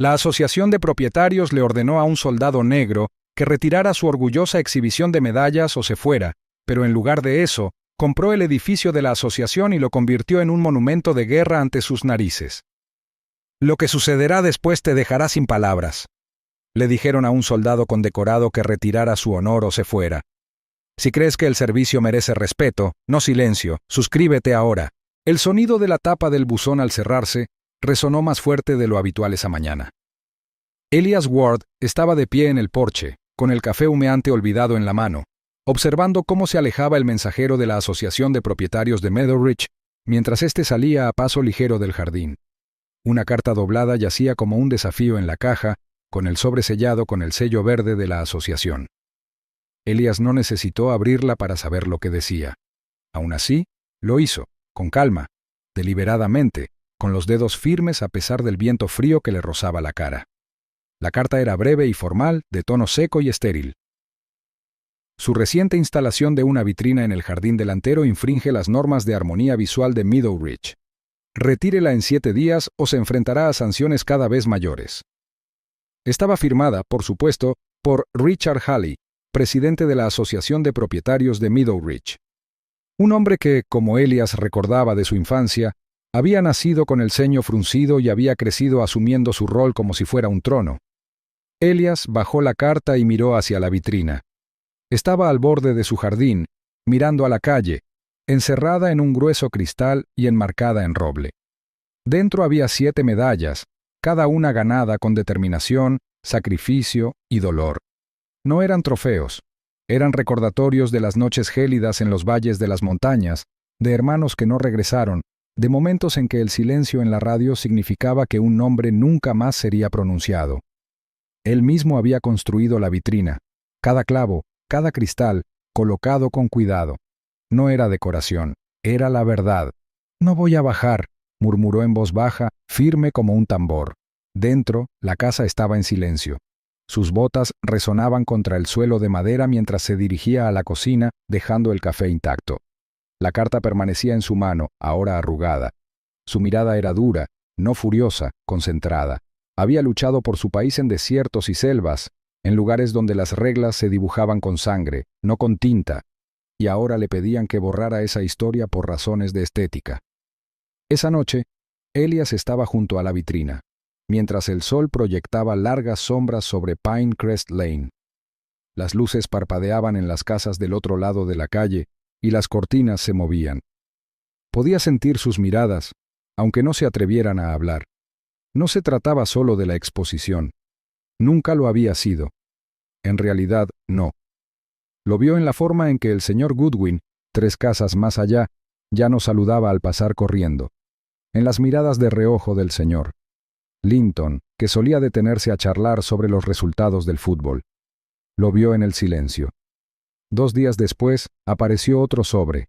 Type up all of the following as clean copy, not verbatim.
La Asociación de Propietarios le ordenó a un soldado negro que retirara su orgullosa exhibición de medallas o se fuera, pero en lugar de eso, compró el edificio de la asociación y lo convirtió en un monumento de guerra ante sus narices. «Lo que sucederá después te dejará sin palabras», le dijeron a un soldado condecorado que retirara su honor o se fuera. «Si crees que el servicio merece respeto, no silencio, suscríbete ahora». El sonido de la tapa del buzón al cerrarse resonó más fuerte de lo habitual esa mañana. Elias Ward estaba de pie en el porche, con el café humeante olvidado en la mano, observando cómo se alejaba el mensajero de la Asociación de Propietarios de Meadow Ridge, mientras éste salía a paso ligero del jardín. Una carta doblada yacía como un desafío en la caja, con el sobre sellado con el sello verde de la asociación. Elias no necesitó abrirla para saber lo que decía. Aún así, lo hizo, con calma, deliberadamente, con los dedos firmes a pesar del viento frío que le rozaba la cara. La carta era breve y formal, de tono seco y estéril. Su reciente instalación de una vitrina en el jardín delantero infringe las normas de armonía visual de Meadow Ridge. Retírela en 7 días o se enfrentará a sanciones cada vez mayores. Estaba firmada, por supuesto, por Richard Halley, presidente de la Asociación de Propietarios de Meadow Ridge. Un hombre que, como Elias recordaba de su infancia, había nacido con el ceño fruncido y había crecido asumiendo su rol como si fuera un trono. Elias bajó la carta y miró hacia la vitrina. Estaba al borde de su jardín, mirando a la calle, encerrada en un grueso cristal y enmarcada en roble. Dentro había 7 medallas, cada una ganada con determinación, sacrificio y dolor. No eran trofeos, eran recordatorios de las noches gélidas en los valles de las montañas, de hermanos que no regresaron, de momentos en que el silencio en la radio significaba que un nombre nunca más sería pronunciado. Él mismo había construido la vitrina, cada clavo, cada cristal, colocado con cuidado. No era decoración, era la verdad. «No voy a bajar», murmuró en voz baja, firme como un tambor. Dentro, la casa estaba en silencio. Sus botas resonaban contra el suelo de madera mientras se dirigía a la cocina, dejando el café intacto. La carta permanecía en su mano, ahora arrugada. Su mirada era dura, no furiosa, concentrada. Había luchado por su país en desiertos y selvas, en lugares donde las reglas se dibujaban con sangre, no con tinta, y ahora le pedían que borrara esa historia por razones de estética. Esa noche, Elias estaba junto a la vitrina, mientras el sol proyectaba largas sombras sobre Pinecrest Lane. Las luces parpadeaban en las casas del otro lado de la calle y las cortinas se movían. Podía sentir sus miradas, aunque no se atrevieran a hablar. No se trataba solo de la exposición. Nunca lo había sido. En realidad, no. Lo vio en la forma en que el señor Goodwin, 3 casas más allá, ya no saludaba al pasar corriendo. En las miradas de reojo del señor Linton, que solía detenerse a charlar sobre los resultados del fútbol. Lo vio en el silencio. 2 días después, apareció otro sobre.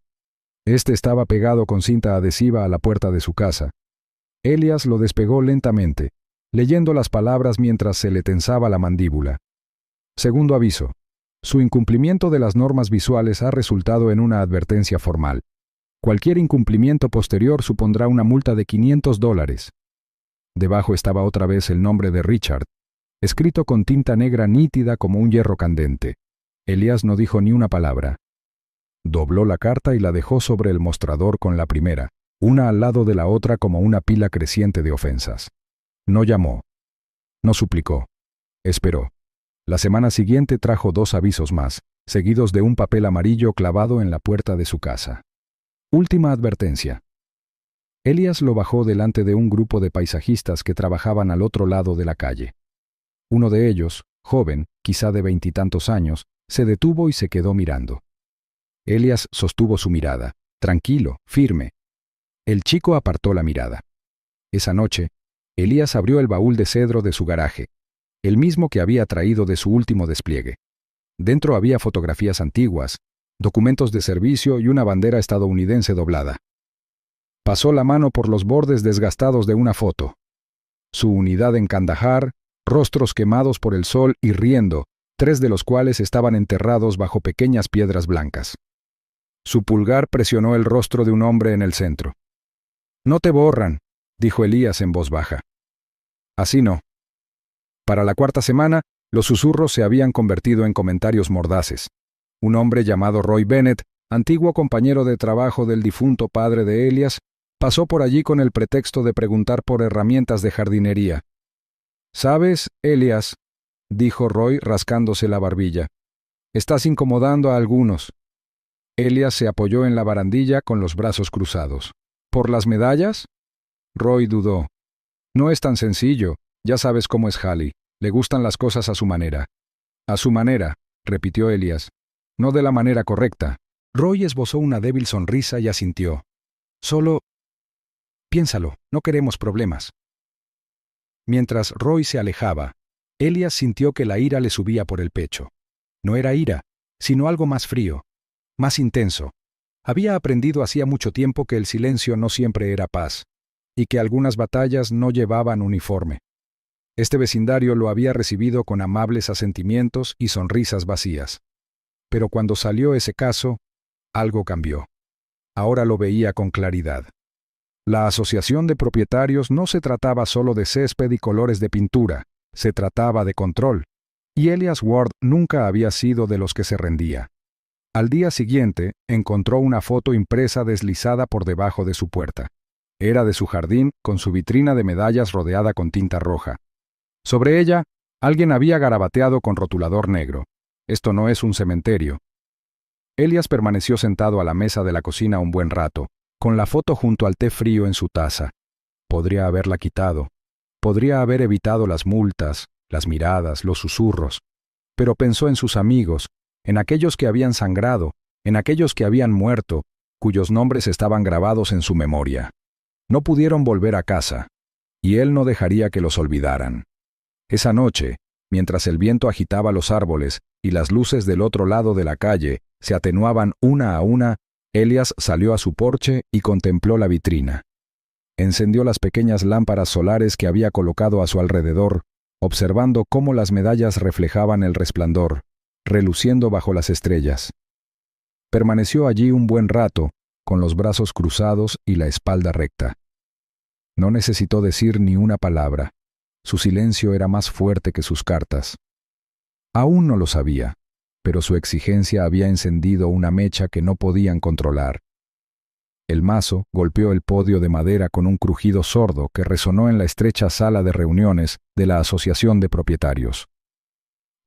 Este estaba pegado con cinta adhesiva a la puerta de su casa. Elias lo despegó lentamente, leyendo las palabras mientras se le tensaba la mandíbula. Segundo aviso. Su incumplimiento de las normas visuales ha resultado en una advertencia formal. Cualquier incumplimiento posterior supondrá una multa de $500. Debajo estaba otra vez el nombre de Richard, escrito con tinta negra nítida como un hierro candente. Elias no dijo ni una palabra. Dobló la carta y la dejó sobre el mostrador con la primera, una al lado de la otra como una pila creciente de ofensas. No llamó. No suplicó. Esperó. La semana siguiente trajo 2 avisos más, seguidos de un papel amarillo clavado en la puerta de su casa. Última advertencia. Elias lo bajó delante de un grupo de paisajistas que trabajaban al otro lado de la calle. Uno de ellos, joven, quizá de 20 y tantos años, se detuvo y se quedó mirando. Elias sostuvo su mirada, tranquilo, firme. El chico apartó la mirada. Esa noche, Elias abrió el baúl de cedro de su garaje, el mismo que había traído de su último despliegue. Dentro había fotografías antiguas, documentos de servicio y una bandera estadounidense doblada. Pasó la mano por los bordes desgastados de una foto. Su unidad en Kandahar, rostros quemados por el sol y riendo, 3 de los cuales estaban enterrados bajo pequeñas piedras blancas. Su pulgar presionó el rostro de un hombre en el centro. «No te borran», dijo Elías en voz baja. «Así no. Para la cuarta semana, los susurros se habían convertido en comentarios mordaces. Un hombre llamado Roy Bennett, antiguo compañero de trabajo del difunto padre de Elias, pasó por allí con el pretexto de preguntar por herramientas de jardinería. «¿Sabes, Elias?», dijo Roy rascándose la barbilla. «Estás incomodando a algunos». Elias se apoyó en la barandilla con los brazos cruzados. «¿Por las medallas?». Roy dudó. «No es tan sencillo. Ya sabes cómo es Hallie. Le gustan las cosas a su manera». «A su manera», repitió Elias. «No de la manera correcta». Roy esbozó una débil sonrisa y asintió. «Solo... piénsalo, no queremos problemas». Mientras Roy se alejaba, Elias sintió que la ira le subía por el pecho. No era ira, sino algo más frío, más intenso. Había aprendido hacía mucho tiempo que el silencio no siempre era paz, y que algunas batallas no llevaban uniforme. Este vecindario lo había recibido con amables asentimientos y sonrisas vacías. Pero cuando salió ese caso, algo cambió. Ahora lo veía con claridad. La asociación de propietarios no se trataba solo de césped y colores de pintura, se trataba de control, y Elias Ward nunca había sido de los que se rendía. Al día siguiente, encontró una foto impresa deslizada por debajo de su puerta. Era de su jardín, con su vitrina de medallas rodeada con tinta roja. Sobre ella, alguien había garabateado con rotulador negro. «Esto no es un cementerio». Elias permaneció sentado a la mesa de la cocina un buen rato, con la foto junto al té frío en su taza. Podría haberla quitado. Podría haber evitado las multas, las miradas, los susurros. Pero pensó en sus amigos, en aquellos que habían sangrado, en aquellos que habían muerto, cuyos nombres estaban grabados en su memoria. No pudieron volver a casa, y él no dejaría que los olvidaran. Esa noche, mientras el viento agitaba los árboles y las luces del otro lado de la calle se atenuaban una a una, Elias salió a su porche y contempló la vitrina. Encendió las pequeñas lámparas solares que había colocado a su alrededor, observando cómo las medallas reflejaban el resplandor, reluciendo bajo las estrellas. Permaneció allí un buen rato, con los brazos cruzados y la espalda recta. No necesitó decir ni una palabra. Su silencio era más fuerte que sus cartas. Aún no lo sabía, pero su exigencia había encendido una mecha que no podían controlar. El mazo golpeó el podio de madera con un crujido sordo que resonó en la estrecha sala de reuniones de la Asociación de Propietarios.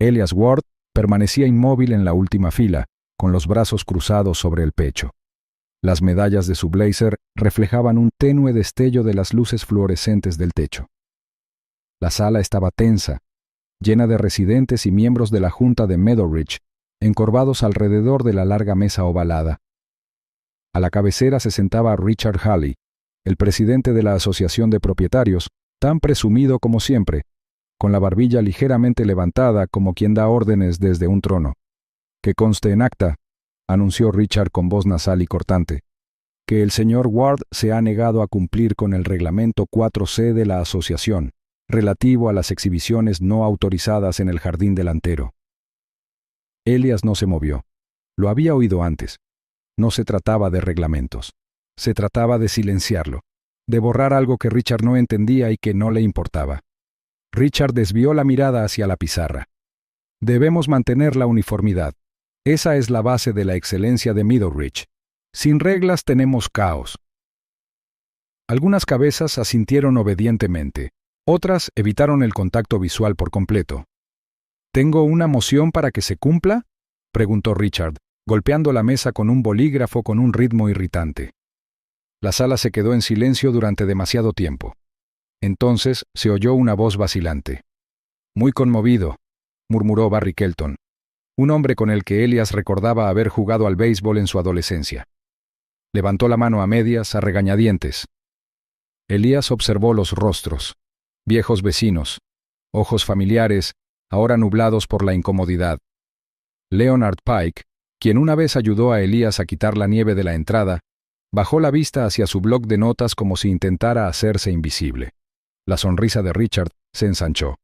Elias Ward permanecía inmóvil en la última fila, con los brazos cruzados sobre el pecho. Las medallas de su blazer reflejaban un tenue destello de las luces fluorescentes del techo. La sala estaba tensa, llena de residentes y miembros de la Junta de Meadowridge, encorvados alrededor de la larga mesa ovalada. A la cabecera se sentaba Richard Hallie, el presidente de la Asociación de Propietarios, tan presumido como siempre, con la barbilla ligeramente levantada como quien da órdenes desde un trono. «Que conste en acta», anunció Richard con voz nasal y cortante, «que el señor Ward se ha negado a cumplir con el reglamento 4C de la asociación, relativo a las exhibiciones no autorizadas en el jardín delantero». Elias no se movió. Lo había oído antes. No se trataba de reglamentos. Se trataba de silenciarlo, de borrar algo que Richard no entendía y que no le importaba. Richard desvió la mirada hacia la pizarra. «Debemos mantener la uniformidad. Esa es la base de la excelencia de Meadowridge. Sin reglas tenemos caos». Algunas cabezas asintieron obedientemente. Otras evitaron el contacto visual por completo. «¿Tengo una moción para que se cumpla?», preguntó Richard, golpeando la mesa con un bolígrafo con un ritmo irritante. La sala se quedó en silencio durante demasiado tiempo. Entonces se oyó una voz vacilante. «Muy conmovido», murmuró Barry Kelton, un hombre con el que Elias recordaba haber jugado al béisbol en su adolescencia. Levantó la mano a medias, a regañadientes. Elias observó los rostros, viejos vecinos, ojos familiares, ahora nublados por la incomodidad. Leonard Pike, quien una vez ayudó a Elias a quitar la nieve de la entrada, bajó la vista hacia su bloc de notas como si intentara hacerse invisible. La sonrisa de Richard se ensanchó.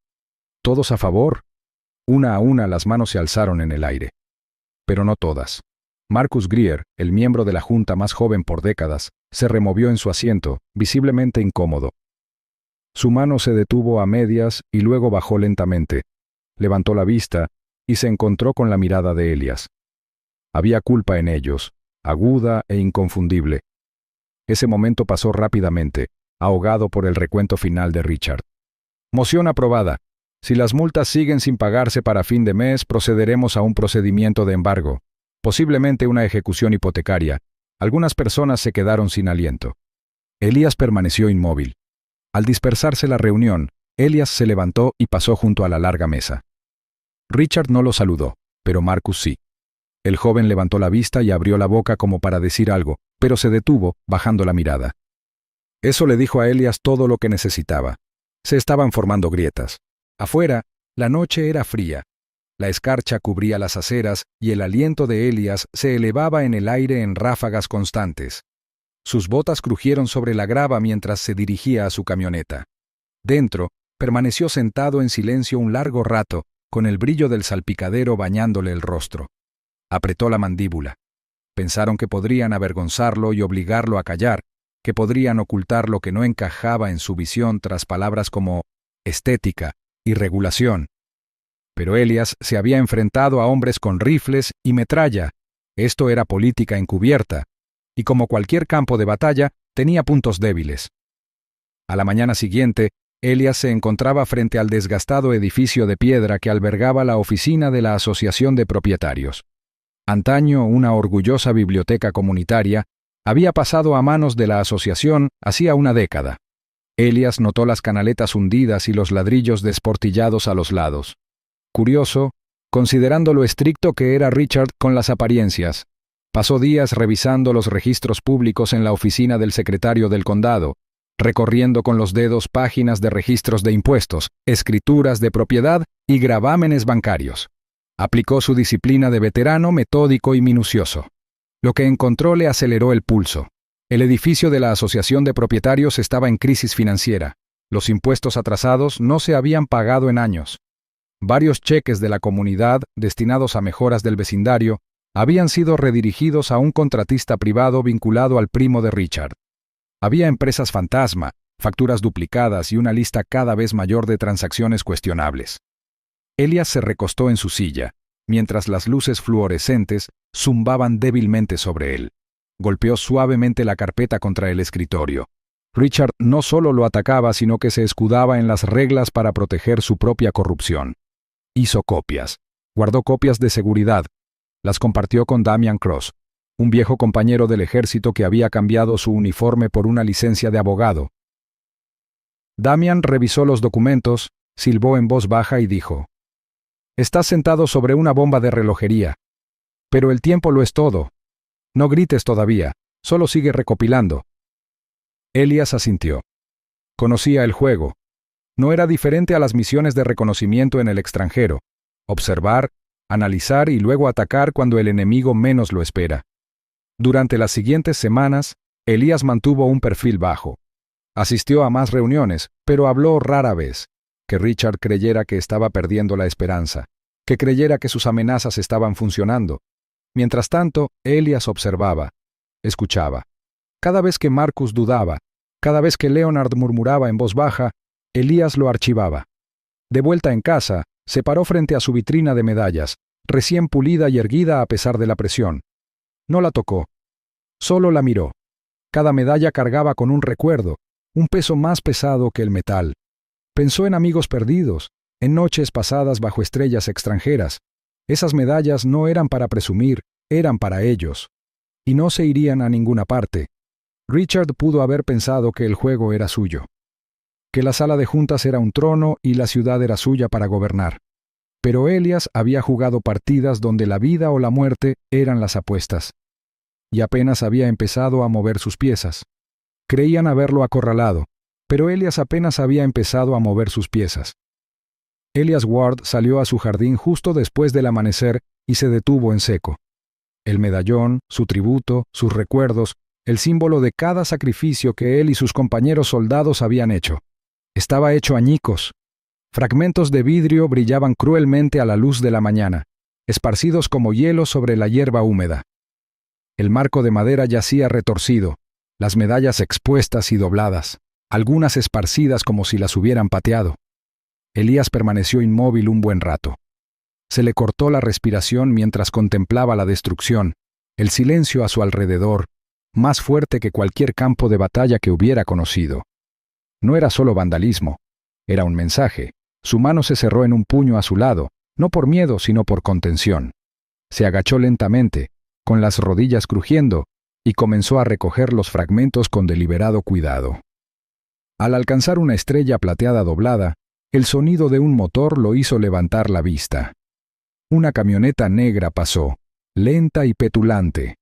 «¿Todos a favor?». Una a una las manos se alzaron en el aire. Pero no todas. Marcus Greer, el miembro de la junta más joven por décadas, se removió en su asiento, visiblemente incómodo. Su mano se detuvo a medias y luego bajó lentamente. Levantó la vista y se encontró con la mirada de Elias. Había culpa en ellos, aguda e inconfundible. Ese momento pasó rápidamente, ahogado por el recuento final de Richard. Moción aprobada. Si las multas siguen sin pagarse para fin de mes, procederemos a un procedimiento de embargo, posiblemente una ejecución hipotecaria. Algunas personas se quedaron sin aliento. Elías permaneció inmóvil. Al dispersarse la reunión, Elias se levantó y pasó junto a la larga mesa. Richard no lo saludó, pero Marcus sí. El joven levantó la vista y abrió la boca como para decir algo, pero se detuvo, bajando la mirada. Eso le dijo a Elias todo lo que necesitaba. Se estaban formando grietas. Afuera, la noche era fría. La escarcha cubría las aceras y el aliento de Elias se elevaba en el aire en ráfagas constantes. Sus botas crujieron sobre la grava mientras se dirigía a su camioneta. Dentro, permaneció sentado en silencio un largo rato, con el brillo del salpicadero bañándole el rostro. Apretó la mandíbula. Pensaron que podrían avergonzarlo y obligarlo a callar, que podrían ocultar lo que no encajaba en su visión tras palabras como estética y regulación. Pero Elias se había enfrentado a hombres con rifles y metralla. Esto era política encubierta, y como cualquier campo de batalla, tenía puntos débiles. A la mañana siguiente, Elias se encontraba frente al desgastado edificio de piedra que albergaba la oficina de la Asociación de Propietarios. Antaño una orgullosa biblioteca comunitaria, había pasado a manos de la asociación hacía una década. Elias notó las canaletas hundidas y los ladrillos desportillados a los lados. Curioso, considerando lo estricto que era Richard con las apariencias. Pasó días revisando los registros públicos en la oficina del secretario del condado, recorriendo con los dedos páginas de registros de impuestos, escrituras de propiedad y gravámenes bancarios. Aplicó su disciplina de veterano metódico y minucioso. Lo que encontró le aceleró el pulso. El edificio de la Asociación de Propietarios estaba en crisis financiera. Los impuestos atrasados no se habían pagado en años. Varios cheques de la comunidad, destinados a mejoras del vecindario, habían sido redirigidos a un contratista privado vinculado al primo de Richard. Había empresas fantasma, facturas duplicadas y una lista cada vez mayor de transacciones cuestionables. Elias se recostó en su silla, mientras las luces fluorescentes zumbaban débilmente sobre él. Golpeó suavemente la carpeta contra el escritorio. Richard no solo lo atacaba, sino que se escudaba en las reglas para proteger su propia corrupción. Hizo copias. Guardó copias de seguridad. Las compartió con Damian Cross, un viejo compañero del ejército que había cambiado su uniforme por una licencia de abogado. Damian revisó los documentos, silbó en voz baja y dijo: «Estás sentado sobre una bomba de relojería. Pero el tiempo lo es todo. No grites todavía, solo sigue recopilando». Elias asintió. Conocía el juego. No era diferente a las misiones de reconocimiento en el extranjero. Observar, analizar y luego atacar cuando el enemigo menos lo espera. Durante las siguientes semanas, Elías mantuvo un perfil bajo. Asistió a más reuniones, pero habló rara vez. Que Richard creyera que estaba perdiendo la esperanza, que creyera que sus amenazas estaban funcionando. Mientras tanto, Elías observaba, escuchaba. Cada vez que Marcus dudaba, cada vez que Leonard murmuraba en voz baja, Elías lo archivaba. De vuelta en casa, se paró frente a su vitrina de medallas, recién pulida y erguida a pesar de la presión. No la tocó. Solo la miró. Cada medalla cargaba con un recuerdo, un peso más pesado que el metal. Pensó en amigos perdidos, en noches pasadas bajo estrellas extranjeras. Esas medallas no eran para presumir, eran para ellos. Y no se irían a ninguna parte. Richard pudo haber pensado que el juego era suyo. Que la sala de juntas era un trono y la ciudad era suya para gobernar. Pero Elias había jugado partidas donde la vida o la muerte eran las apuestas. Y apenas había empezado a mover sus piezas. Creían haberlo acorralado, pero Elias apenas había empezado a mover sus piezas. Elias Ward salió a su jardín justo después del amanecer y se detuvo en seco. El medallón, su tributo, sus recuerdos, el símbolo de cada sacrificio que él y sus compañeros soldados habían hecho. Estaba hecho añicos. Fragmentos de vidrio brillaban cruelmente a la luz de la mañana, esparcidos como hielo sobre la hierba húmeda. El marco de madera yacía retorcido, las medallas expuestas y dobladas. algunas esparcidas como si las hubieran pateado. Elías permaneció inmóvil un buen rato. Se le cortó la respiración mientras contemplaba la destrucción, el silencio a su alrededor, más fuerte que cualquier campo de batalla que hubiera conocido. No era solo vandalismo, era un mensaje. Su mano se cerró en un puño a su lado, no por miedo sino por contención. Se agachó lentamente, con las rodillas crujiendo, y comenzó a recoger los fragmentos con deliberado cuidado. Al alcanzar una estrella plateada doblada, el sonido de un motor lo hizo levantar la vista. Una camioneta negra pasó, lenta y petulante.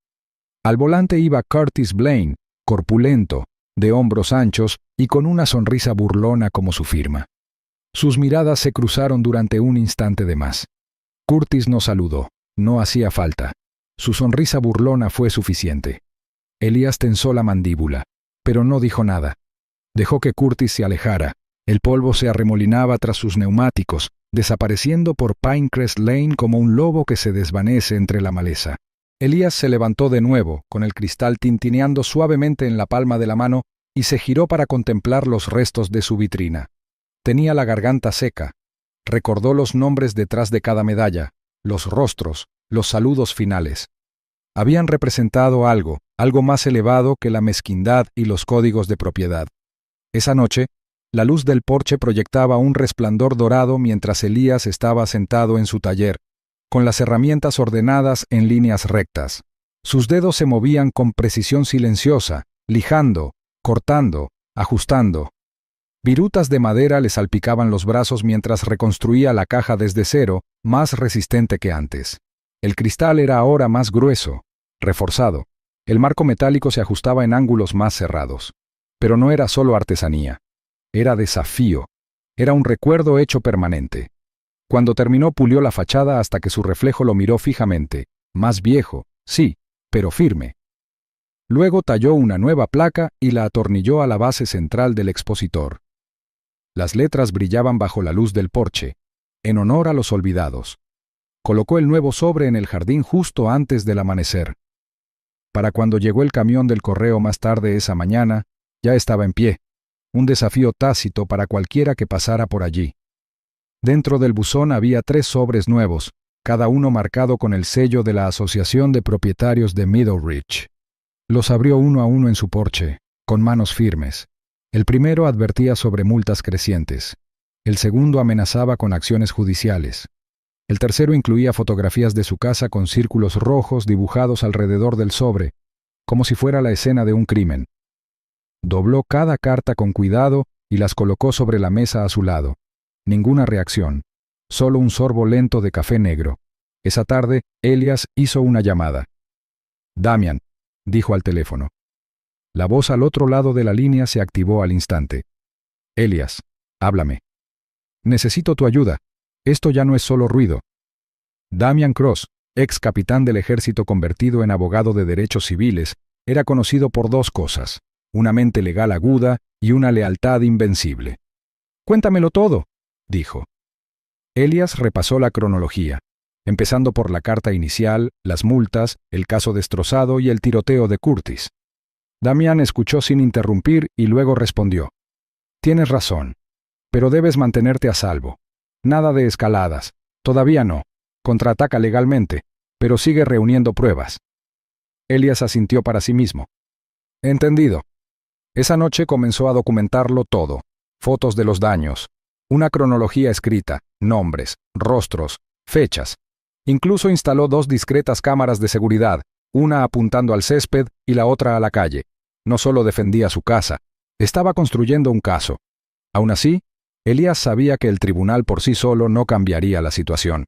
Al volante iba Curtis Blaine, corpulento, de hombros anchos y con una sonrisa burlona como su firma. Sus miradas se cruzaron durante un instante de más. Curtis no saludó, no hacía falta. Su sonrisa burlona fue suficiente. Elías tensó la mandíbula, pero no dijo nada. Dejó que Curtis se alejara. El polvo se arremolinaba tras sus neumáticos, desapareciendo por Pinecrest Lane como un lobo que se desvanece entre la maleza. Elías se levantó de nuevo, con el cristal tintineando suavemente en la palma de la mano, y se giró para contemplar los restos de su vitrina. Tenía la garganta seca. Recordó los nombres detrás de cada medalla, los rostros, los saludos finales. Habían representado algo más elevado que la mezquindad y los códigos de propiedad. Esa noche, la luz del porche proyectaba un resplandor dorado mientras Elías estaba sentado en su taller, con las herramientas ordenadas en líneas rectas. Sus dedos se movían con precisión silenciosa, lijando, cortando, ajustando. Virutas de madera le salpicaban los brazos mientras reconstruía la caja desde cero, más resistente que antes. El cristal era ahora más grueso, reforzado. El marco metálico se ajustaba en ángulos más cerrados. Pero no era solo artesanía. Era desafío. Era un recuerdo hecho permanente. Cuando terminó pulió la fachada hasta que su reflejo lo miró fijamente. Más viejo, sí, pero firme. Luego talló una nueva placa y la atornilló a la base central del expositor. Las letras brillaban bajo la luz del porche, en honor a los olvidados. Colocó el nuevo sobre en el jardín justo antes del amanecer. Para cuando llegó el camión del correo más tarde esa mañana, ya estaba en pie. Un desafío tácito para cualquiera que pasara por allí. Dentro del buzón había 3 sobres nuevos, cada uno marcado con el sello de la Asociación de Propietarios de Middle Ridge. Los abrió uno a uno en su porche, con manos firmes. El primero advertía sobre multas crecientes. El segundo amenazaba con acciones judiciales. El tercero incluía fotografías de su casa con círculos rojos dibujados alrededor del sobre, como si fuera la escena de un crimen. Dobló cada carta con cuidado y las colocó sobre la mesa a su lado. Ninguna reacción, solo un sorbo lento de café negro. Esa tarde, Elías hizo una llamada. «Damian», dijo al teléfono. La voz al otro lado de la línea se activó al instante. «Elías, háblame. Necesito tu ayuda. Esto ya no es solo ruido». Damian Cross, ex capitán del ejército convertido en abogado de derechos civiles, era conocido por 2 cosas: una mente legal aguda y una lealtad invencible. «Cuéntamelo todo», dijo. Elías repasó la cronología, empezando por la carta inicial, las multas, el caso destrozado y el tiroteo de Curtis. Damian escuchó sin interrumpir y luego respondió. «Tienes razón, pero debes mantenerte a salvo. Nada de escaladas, todavía no. Contraataca legalmente, pero sigue reuniendo pruebas». Elías asintió para sí mismo. «Entendido». Esa noche comenzó a documentarlo todo: fotos de los daños, una cronología escrita, nombres, rostros, fechas. Incluso instaló 2 discretas cámaras de seguridad, una apuntando al césped y la otra a la calle. No solo defendía su casa, estaba construyendo un caso. Aún así, Elías sabía que el tribunal por sí solo no cambiaría la situación.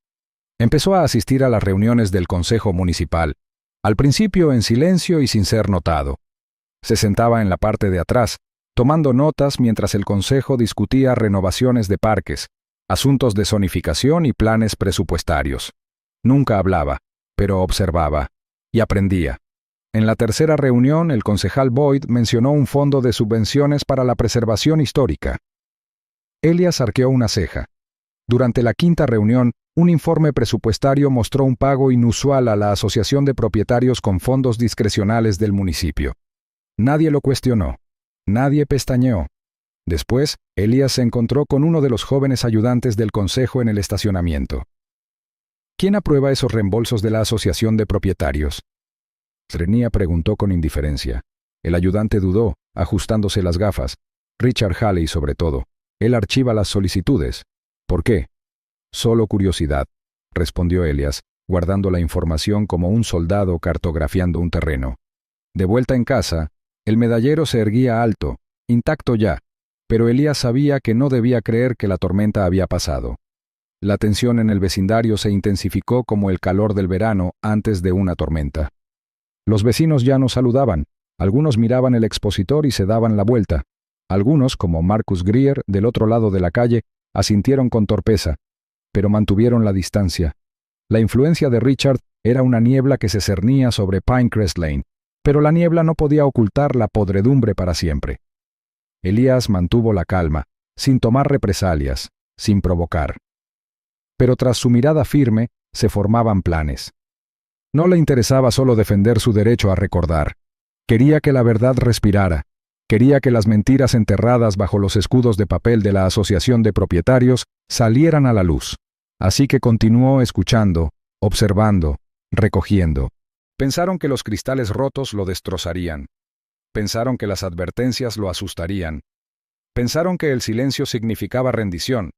Empezó a asistir a las reuniones del Consejo Municipal, al principio en silencio y sin ser notado. Se sentaba en la parte de atrás, tomando notas mientras el consejo discutía renovaciones de parques, asuntos de zonificación y planes presupuestarios. Nunca hablaba, pero observaba y aprendía. En la tercera reunión, el concejal Boyd mencionó un fondo de subvenciones para la preservación histórica. Elías arqueó una ceja. Durante la quinta reunión, un informe presupuestario mostró un pago inusual a la Asociación de Propietarios con fondos discrecionales del municipio. Nadie lo cuestionó. Nadie pestañeó. Después, Elias se encontró con uno de los jóvenes ayudantes del consejo en el estacionamiento. ¿Quién aprueba esos reembolsos de la asociación de propietarios? Srenia preguntó con indiferencia. El ayudante dudó, ajustándose las gafas. Richard Halley, sobre todo. Él archiva las solicitudes. ¿Por qué? Solo curiosidad, respondió Elias, guardando la información como un soldado cartografiando un terreno. De vuelta en casa, el medallero se erguía alto, intacto ya, pero Elias sabía que no debía creer que la tormenta había pasado. La tensión en el vecindario se intensificó como el calor del verano antes de una tormenta. Los vecinos ya no saludaban, algunos miraban el expositor y se daban la vuelta. Algunos, como Marcus Greer, del otro lado de la calle, asintieron con torpeza, pero mantuvieron la distancia. La influencia de Richard era una niebla que se cernía sobre Pinecrest Lane, pero la niebla no podía ocultar la podredumbre para siempre. Elias mantuvo la calma, sin tomar represalias, sin provocar. Pero tras su mirada firme, se formaban planes. No le interesaba solo defender su derecho a recordar. Quería que la verdad respirara. Quería que las mentiras enterradas bajo los escudos de papel de la Asociación de Propietarios salieran a la luz. Así que continuó escuchando, observando, recogiendo. Pensaron que los cristales rotos lo destrozarían. Pensaron que las advertencias lo asustarían. Pensaron que el silencio significaba rendición.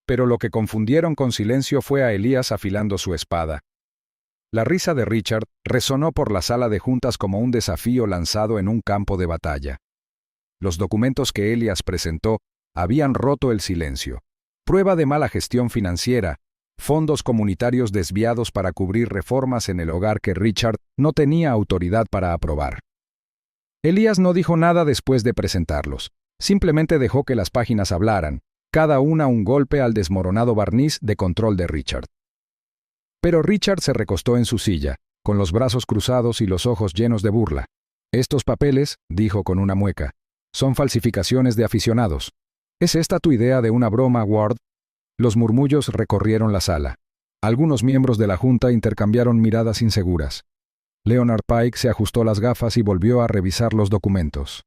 Pero lo que confundieron con silencio fue a Elias afilando su espada. La risa de Richard resonó por la sala de juntas como un desafío lanzado en un campo de batalla. Los documentos que Elias presentó habían roto el silencio. Prueba de mala gestión financiera, fondos comunitarios desviados para cubrir reformas en el hogar que Richard no tenía autoridad para aprobar. Elias no dijo nada después de presentarlos. Simplemente dejó que las páginas hablaran, cada una un golpe al desmoronado barniz de control de Richard. Pero Richard se recostó en su silla, con los brazos cruzados y los ojos llenos de burla. «Estos papeles», dijo con una mueca, «son falsificaciones de aficionados. ¿Es esta tu idea de una broma, Ward?» Los murmullos recorrieron la sala. Algunos miembros de la junta intercambiaron miradas inseguras. Leonard Pike se ajustó las gafas y volvió a revisar los documentos.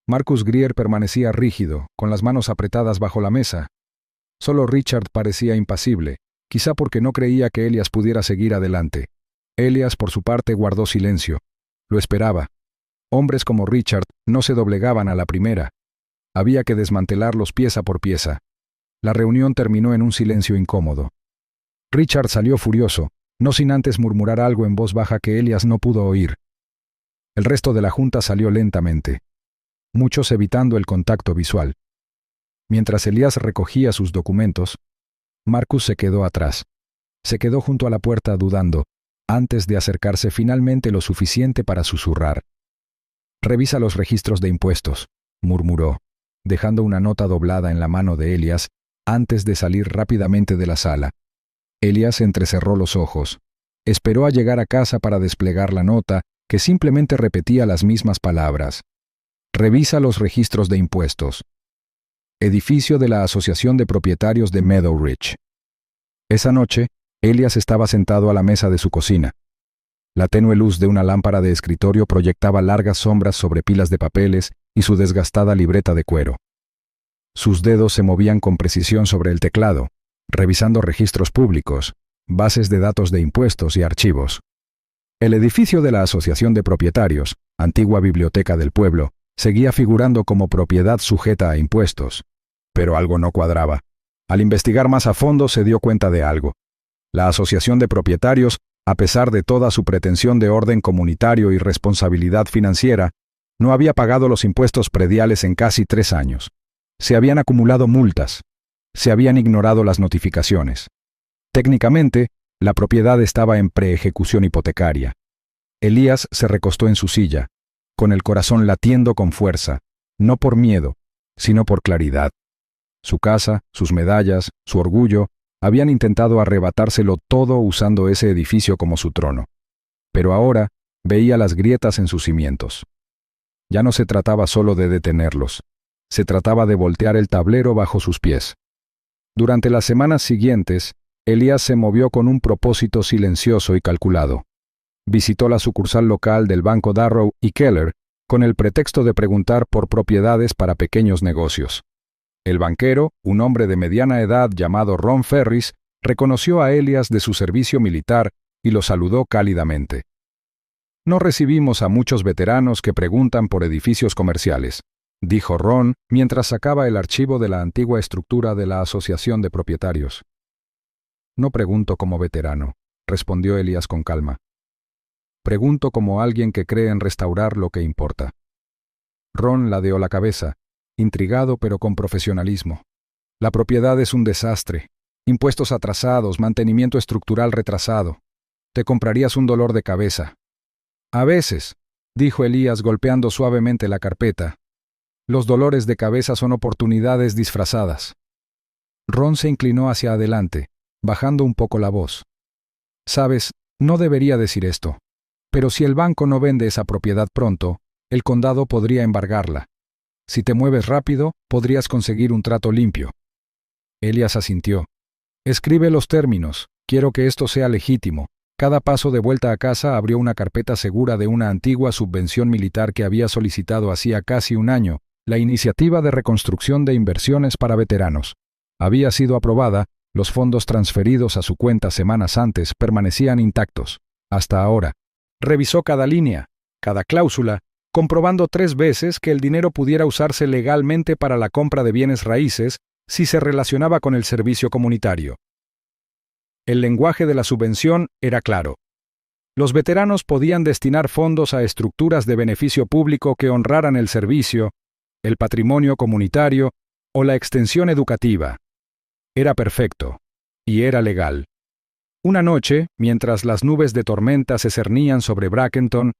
Marcus Greer permanecía rígido, con las manos apretadas bajo la mesa. Solo Richard parecía impasible, quizá porque no creía que Elias pudiera seguir adelante. Elias, por su parte, guardó silencio. Lo esperaba. Hombres como Richard no se doblegaban a la primera. Había que desmantelarlos pieza por pieza. La reunión terminó en un silencio incómodo. Richard salió furioso, no sin antes murmurar algo en voz baja que Elias no pudo oír. El resto de la junta salió lentamente, muchos evitando el contacto visual. Mientras Elias recogía sus documentos, Marcus se quedó atrás. Se quedó junto a la puerta dudando, antes de acercarse finalmente lo suficiente para susurrar. «Revisa los registros de impuestos», murmuró, dejando una nota doblada en la mano de Elias antes de salir rápidamente de la sala. Elias entrecerró los ojos. Esperó a llegar a casa para desplegar la nota, que simplemente repetía las mismas palabras. «Revisa los registros de impuestos. Edificio de la Asociación de Propietarios de Meadow Ridge». Esa noche, Elias estaba sentado a la mesa de su cocina. La tenue luz de una lámpara de escritorio proyectaba largas sombras sobre pilas de papeles y su desgastada libreta de cuero. Sus dedos se movían con precisión sobre el teclado, revisando registros públicos, bases de datos de impuestos y archivos. El edificio de la Asociación de Propietarios, antigua biblioteca del pueblo, seguía figurando como propiedad sujeta a impuestos. Pero algo no cuadraba. Al investigar más a fondo se dio cuenta de algo. La Asociación de Propietarios, a pesar de toda su pretensión de orden comunitario y responsabilidad financiera, no había pagado los impuestos prediales en casi 3 años. Se habían acumulado multas. Se habían ignorado las notificaciones. Técnicamente, la propiedad estaba en preejecución hipotecaria. Elias se recostó en su silla, con el corazón latiendo con fuerza, no por miedo, sino por claridad. Su casa, sus medallas, su orgullo, habían intentado arrebatárselo todo usando ese edificio como su trono. Pero ahora veía las grietas en sus cimientos. Ya no se trataba solo de detenerlos, se trataba de voltear el tablero bajo sus pies. Durante las semanas siguientes, Elias se movió con un propósito silencioso y calculado. Visitó la sucursal local del Banco Darrow y Keller, con el pretexto de preguntar por propiedades para pequeños negocios. El banquero, un hombre de mediana edad llamado Ron Ferris, reconoció a Elias de su servicio militar y lo saludó cálidamente. No recibimos a muchos veteranos que preguntan por edificios comerciales, dijo Ron mientras sacaba el archivo de la antigua estructura de la Asociación de Propietarios. No pregunto como veterano, respondió Elias con calma. Pregunto como alguien que cree en restaurar lo que importa. Ron ladeó la cabeza, intrigado pero con profesionalismo. La propiedad es un desastre. Impuestos atrasados, mantenimiento estructural retrasado. Te comprarías un dolor de cabeza. A veces, dijo Elias golpeando suavemente la carpeta, los dolores de cabeza son oportunidades disfrazadas. Ron se inclinó hacia adelante, bajando un poco la voz. Sabes, no debería decir esto, pero si el banco no vende esa propiedad pronto, el condado podría embargarla. Si te mueves rápido, podrías conseguir un trato limpio. Elias asintió. Escribe los términos, quiero que esto sea legítimo. Cada paso de vuelta a casa abrió una carpeta segura de una antigua subvención militar que había solicitado hacía casi un año, la Iniciativa de Reconstrucción de Inversiones para Veteranos. Había sido aprobada, los fondos transferidos a su cuenta semanas antes permanecían intactos. Hasta ahora. Revisó cada línea, cada cláusula, comprobando 3 veces que el dinero pudiera usarse legalmente para la compra de bienes raíces si se relacionaba con el servicio comunitario. El lenguaje de la subvención era claro. Los veteranos podían destinar fondos a estructuras de beneficio público que honraran el servicio, el patrimonio comunitario o la extensión educativa. Era perfecto, y era legal. Una noche, mientras las nubes de tormenta se cernían sobre Brackenton,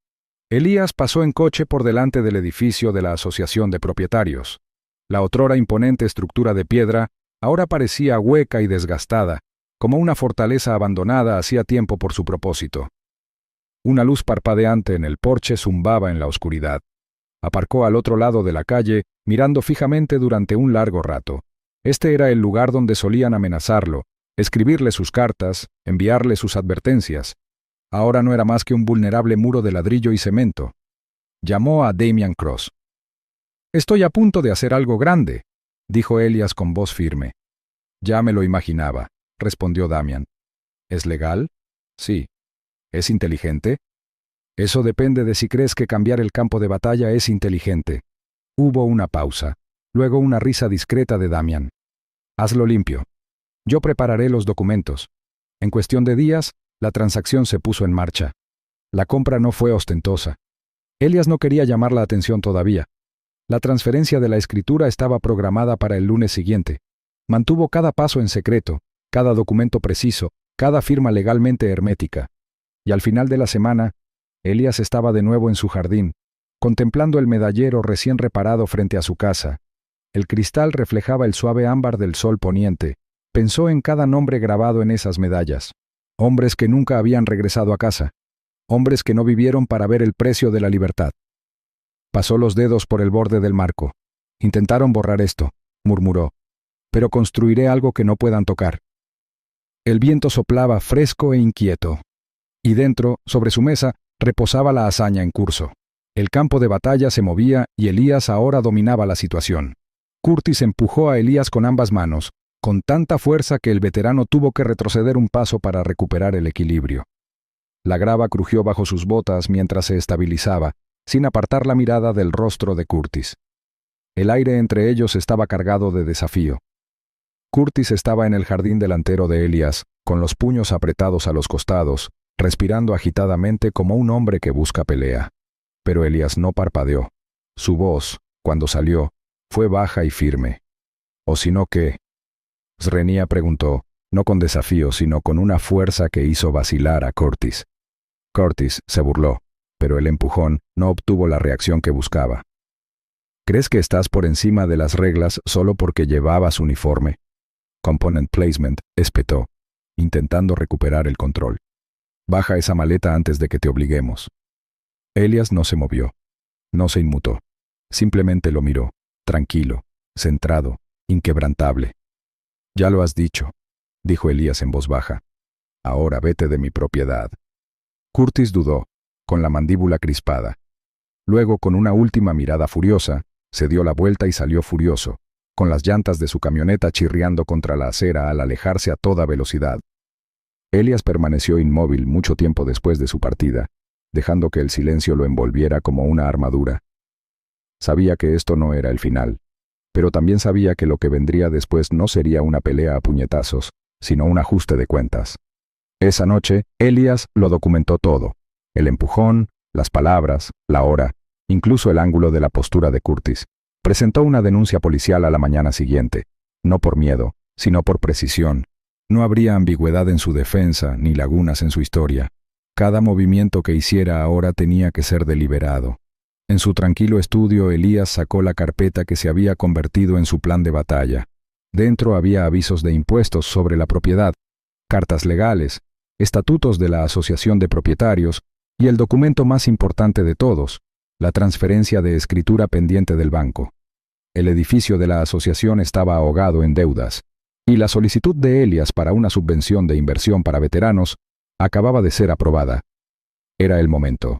Elias pasó en coche por delante del edificio de la Asociación de Propietarios. La otrora imponente estructura de piedra ahora parecía hueca y desgastada, como una fortaleza abandonada hacía tiempo por su propósito. Una luz parpadeante en el porche zumbaba en la oscuridad. Aparcó al otro lado de la calle, mirando fijamente durante un largo rato. Este era el lugar donde solían amenazarlo, escribirle sus cartas, enviarle sus advertencias. Ahora no era más que un vulnerable muro de ladrillo y cemento. Llamó a Damian Cross. «Estoy a punto de hacer algo grande», dijo Elias con voz firme. «Ya me lo imaginaba», respondió Damian. «¿Es legal?» «Sí». «¿Es inteligente?» «Eso depende de si crees que cambiar el campo de batalla es inteligente». Hubo una pausa, luego una risa discreta de Damian. «Hazlo limpio. Yo prepararé los documentos». En cuestión de días, la transacción se puso en marcha. La compra no fue ostentosa. Elias no quería llamar la atención todavía. La transferencia de la escritura estaba programada para el lunes siguiente. Mantuvo cada paso en secreto, cada documento preciso, cada firma legalmente hermética. Y al final de la semana, Elias estaba de nuevo en su jardín, contemplando el medallero recién reparado frente a su casa. El cristal reflejaba el suave ámbar del sol poniente. Pensó en cada nombre grabado en esas medallas. Hombres que nunca habían regresado a casa. Hombres que no vivieron para ver el precio de la libertad. Pasó los dedos por el borde del marco. «Intentaron borrar esto», murmuró. «Pero construiré algo que no puedan tocar». El viento soplaba fresco e inquieto. Y dentro, sobre su mesa, reposaba la hazaña en curso. El campo de batalla se movía y Elías ahora dominaba la situación. Curtis empujó a Elías con ambas manos, con tanta fuerza que el veterano tuvo que retroceder un paso para recuperar el equilibrio. La grava crujió bajo sus botas mientras se estabilizaba, sin apartar la mirada del rostro de Curtis. El aire entre ellos estaba cargado de desafío. Curtis estaba en el jardín delantero de Elias, con los puños apretados a los costados, respirando agitadamente como un hombre que busca pelea. Pero Elias no parpadeó. Su voz, cuando salió, fue baja y firme. «¿O si no qué?», Srenia preguntó, no con desafío, sino con una fuerza que hizo vacilar a Curtis. Curtis se burló, pero el empujón no obtuvo la reacción que buscaba. «¿Crees que estás por encima de las reglas solo porque llevabas uniforme?» «Component placement», espetó, intentando recuperar el control. «Baja esa maleta antes de que te obliguemos». Elias no se movió, no se inmutó. Simplemente lo miró, tranquilo, centrado, inquebrantable. «Ya lo has dicho», dijo Elías en voz baja. «Ahora vete de mi propiedad». Curtis dudó, con la mandíbula crispada. Luego, con una última mirada furiosa, se dio la vuelta y salió furioso, con las llantas de su camioneta chirriando contra la acera al alejarse a toda velocidad. Elias permaneció inmóvil mucho tiempo después de su partida, dejando que el silencio lo envolviera como una armadura. Sabía que esto no era el final, pero también sabía que lo que vendría después no sería una pelea a puñetazos, sino un ajuste de cuentas. Esa noche, Elias lo documentó todo: el empujón, las palabras, la hora, incluso el ángulo de la postura de Curtis. Presentó una denuncia policial a la mañana siguiente, no por miedo, sino por precisión. No habría ambigüedad en su defensa ni lagunas en su historia. Cada movimiento que hiciera ahora tenía que ser deliberado. En su tranquilo estudio, Elías sacó la carpeta que se había convertido en su plan de batalla. Dentro había avisos de impuestos sobre la propiedad, cartas legales, estatutos de la Asociación de Propietarios y el documento más importante de todos, la transferencia de escritura pendiente del banco. El edificio de la asociación estaba ahogado en deudas, y la solicitud de Elias para una subvención de inversión para veteranos acababa de ser aprobada. Era el momento.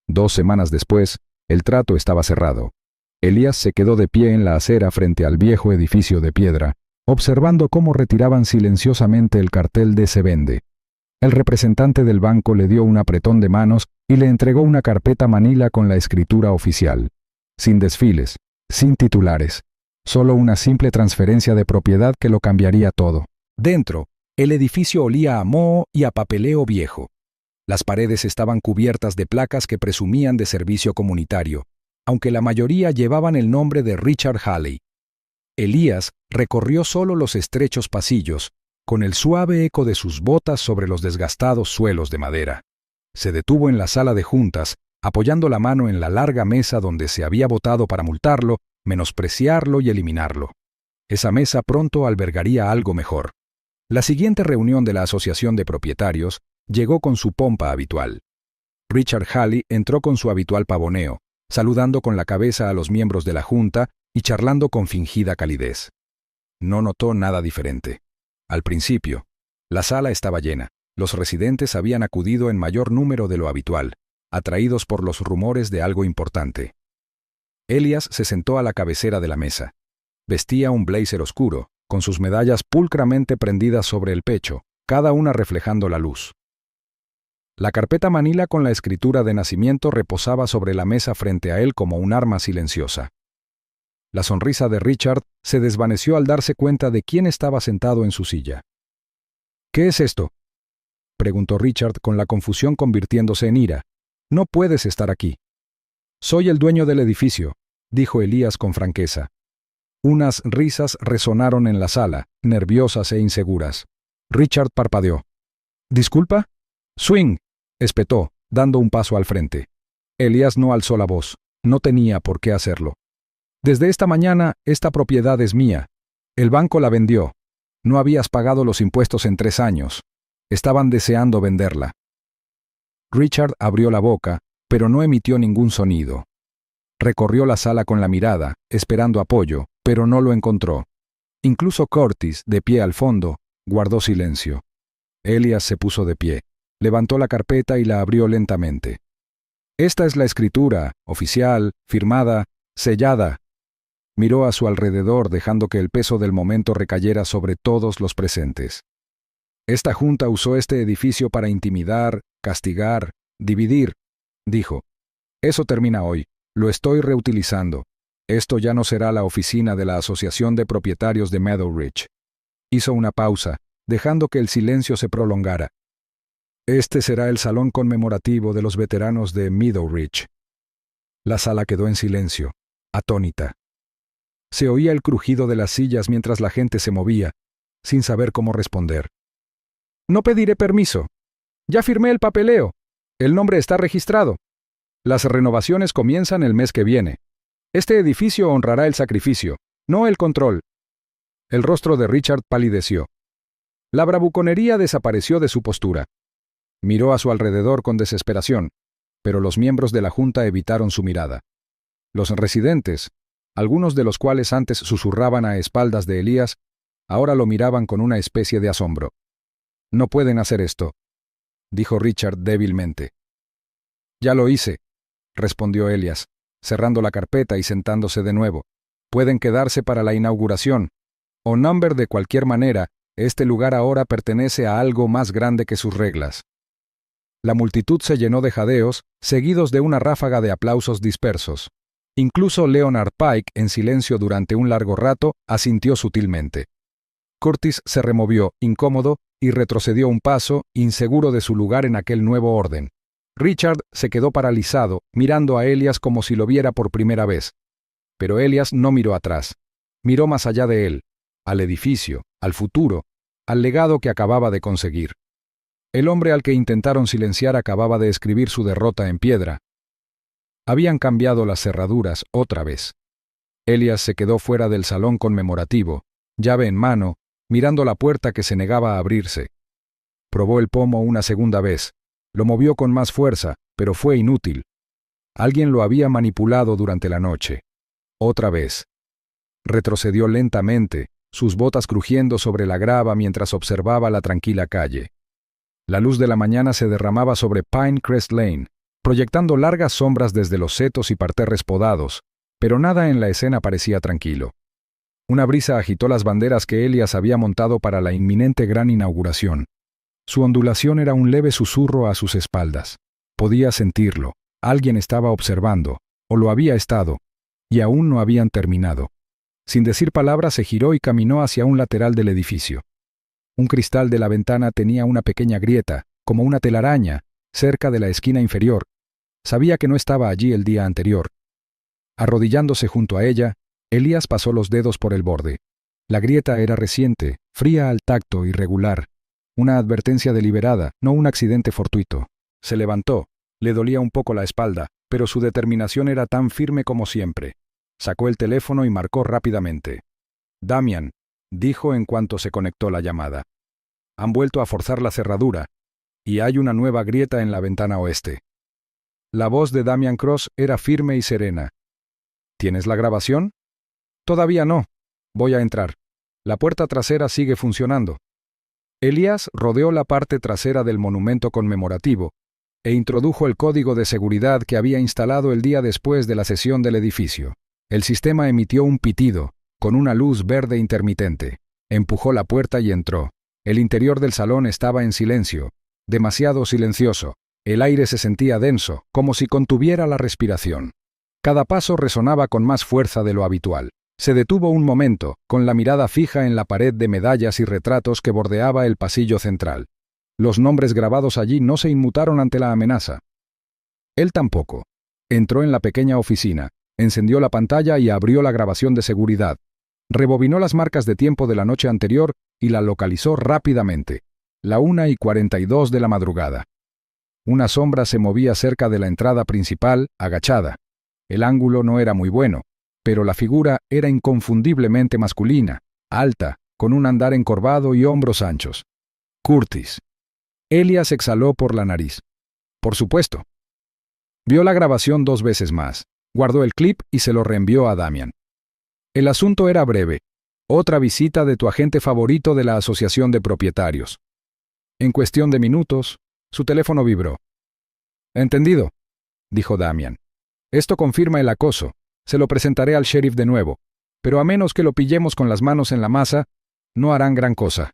2 semanas después, el trato estaba cerrado. Elías se quedó de pie en la acera frente al viejo edificio de piedra, observando cómo retiraban silenciosamente el cartel de "Se vende". El representante del banco le dio un apretón de manos y le entregó una carpeta manila con la escritura oficial. Sin desfiles, sin titulares, solo una simple transferencia de propiedad que lo cambiaría todo. Dentro, el edificio olía a moho y a papeleo viejo. Las paredes estaban cubiertas de placas que presumían de servicio comunitario, aunque la mayoría llevaban el nombre de Richard Halley. Elías recorrió solo los estrechos pasillos, con el suave eco de sus botas sobre los desgastados suelos de madera. Se detuvo en la sala de juntas, apoyando la mano en la larga mesa donde se había votado para multarlo, menospreciarlo y eliminarlo. Esa mesa pronto albergaría algo mejor. La siguiente reunión de la Asociación de Propietarios llegó con su pompa habitual. Richard Halley entró con su habitual pavoneo, saludando con la cabeza a los miembros de la junta y charlando con fingida calidez. No notó nada diferente. Al principio, la sala estaba llena. Los residentes habían acudido en mayor número de lo habitual, atraídos por los rumores de algo importante. Elias se sentó a la cabecera de la mesa. Vestía un blazer oscuro, con sus medallas pulcramente prendidas sobre el pecho, cada una reflejando la luz. La carpeta manila con la escritura de nacimiento reposaba sobre la mesa frente a él como un arma silenciosa. La sonrisa de Richard se desvaneció al darse cuenta de quién estaba sentado en su silla. «¿Qué es esto?», preguntó Richard con la confusión convirtiéndose en ira. «No puedes estar aquí». «Soy el dueño del edificio», dijo Elías con franqueza. Unas risas resonaron en la sala, nerviosas e inseguras. Richard parpadeó. «¿Disculpa?» «Swing», espetó, dando un paso al frente. Elías no alzó la voz. No tenía por qué hacerlo. «Desde esta mañana, esta propiedad es mía. El banco la vendió. No habías pagado los impuestos en 3 años. Estaban deseando venderla». Richard abrió la boca, pero no emitió ningún sonido. Recorrió la sala con la mirada, esperando apoyo, pero no lo encontró. Incluso Curtis, de pie al fondo, guardó silencio. Elias se puso de pie, levantó la carpeta y la abrió lentamente. «Esta es la escritura, oficial, firmada, sellada». Miró a su alrededor dejando que el peso del momento recayera sobre todos los presentes. «Esta junta usó este edificio para intimidar, castigar, dividir», dijo. «Eso termina hoy. Lo estoy reutilizando. Esto ya no será la oficina de la Asociación de Propietarios de Meadow Ridge». Hizo una pausa, dejando que el silencio se prolongara. «Este será el salón conmemorativo de los veteranos de Meadow Ridge». La sala quedó en silencio, atónita. Se oía el crujido de las sillas mientras la gente se movía, sin saber cómo responder. «No pediré permiso. Ya firmé el papeleo. El nombre está registrado. Las renovaciones comienzan el mes que viene. Este edificio honrará el sacrificio, no el control». El rostro de Richard palideció. La bravuconería desapareció de su postura. Miró a su alrededor con desesperación, pero los miembros de la junta evitaron su mirada. Los residentes, algunos de los cuales antes susurraban a espaldas de Elías, ahora lo miraban con una especie de asombro. «No pueden hacer esto», dijo Richard débilmente. «Ya lo hice. respondió Elias, cerrando la carpeta y sentándose de nuevo. Pueden quedarse para la inauguración. O Number, de cualquier manera, este lugar ahora pertenece a algo más grande que sus reglas. La multitud se llenó de jadeos, seguidos de una ráfaga de aplausos dispersos. Incluso Leonard Pike, en silencio durante un largo rato, asintió sutilmente. Curtis se removió, incómodo, y retrocedió un paso, inseguro de su lugar en aquel nuevo orden. Richard se quedó paralizado, mirando a Elias como si lo viera por primera vez. Pero Elias no miró atrás. Miró más allá de él, al edificio, al futuro, al legado que acababa de conseguir. El hombre al que intentaron silenciar acababa de escribir su derrota en piedra. Habían cambiado las cerraduras otra vez. Elias se quedó fuera del salón conmemorativo, llave en mano, mirando la puerta que se negaba a abrirse. Probó el pomo una segunda vez. Lo movió con más fuerza, pero fue inútil. Alguien lo había manipulado durante la noche. Otra vez. Retrocedió lentamente, sus botas crujiendo sobre la grava mientras observaba la tranquila calle. La luz de la mañana se derramaba sobre Pinecrest Lane, proyectando largas sombras desde los setos y parterres podados, pero nada en la escena parecía tranquilo. Una brisa agitó las banderas que Elias había montado para la inminente gran inauguración. Su ondulación era un leve susurro a sus espaldas. Podía sentirlo. Alguien estaba observando, o lo había estado, y aún no habían terminado. Sin decir palabra se giró y caminó hacia un lateral del edificio. Un cristal de la ventana tenía una pequeña grieta, como una telaraña, cerca de la esquina inferior. Sabía que no estaba allí el día anterior. Arrodillándose junto a ella, Elias pasó los dedos por el borde. La grieta era reciente, fría al tacto, irregular. Una advertencia deliberada, no un accidente fortuito. Se levantó. Le dolía un poco la espalda, pero su determinación era tan firme como siempre. Sacó el teléfono y marcó rápidamente. «Damian», dijo en cuanto se conectó la llamada. «Han vuelto a forzar la cerradura, y hay una nueva grieta en la ventana oeste». La voz de Damian Cross era firme y serena. «¿Tienes la grabación?» «Todavía no. Voy a entrar. La puerta trasera sigue funcionando». Elias rodeó la parte trasera del monumento conmemorativo e introdujo el código de seguridad que había instalado el día después de la sesión del edificio. El sistema emitió un pitido, con una luz verde intermitente. Empujó la puerta y entró. El interior del salón estaba en silencio, demasiado silencioso. El aire se sentía denso, como si contuviera la respiración. Cada paso resonaba con más fuerza de lo habitual. Se detuvo un momento, con la mirada fija en la pared de medallas y retratos que bordeaba el pasillo central. Los nombres grabados allí no se inmutaron ante la amenaza. Él tampoco. Entró en la pequeña oficina, encendió la pantalla y abrió la grabación de seguridad. Rebobinó las marcas de tiempo de la noche anterior y la localizó rápidamente. La 1:42 de la madrugada. Una sombra se movía cerca de la entrada principal, agachada. El ángulo no era muy bueno, pero la figura era inconfundiblemente masculina, alta, con un andar encorvado y hombros anchos. Curtis. Elias exhaló por la nariz. Por supuesto. Vio la grabación 2 veces más, guardó el clip y se lo reenvió a Damian. El asunto era breve. Otra visita de tu agente favorito de la Asociación de Propietarios. En cuestión de minutos, su teléfono vibró. «Entendido», dijo Damian. «Esto confirma el acoso. Se lo presentaré al sheriff de nuevo, pero a menos que lo pillemos con las manos en la masa, no harán gran cosa».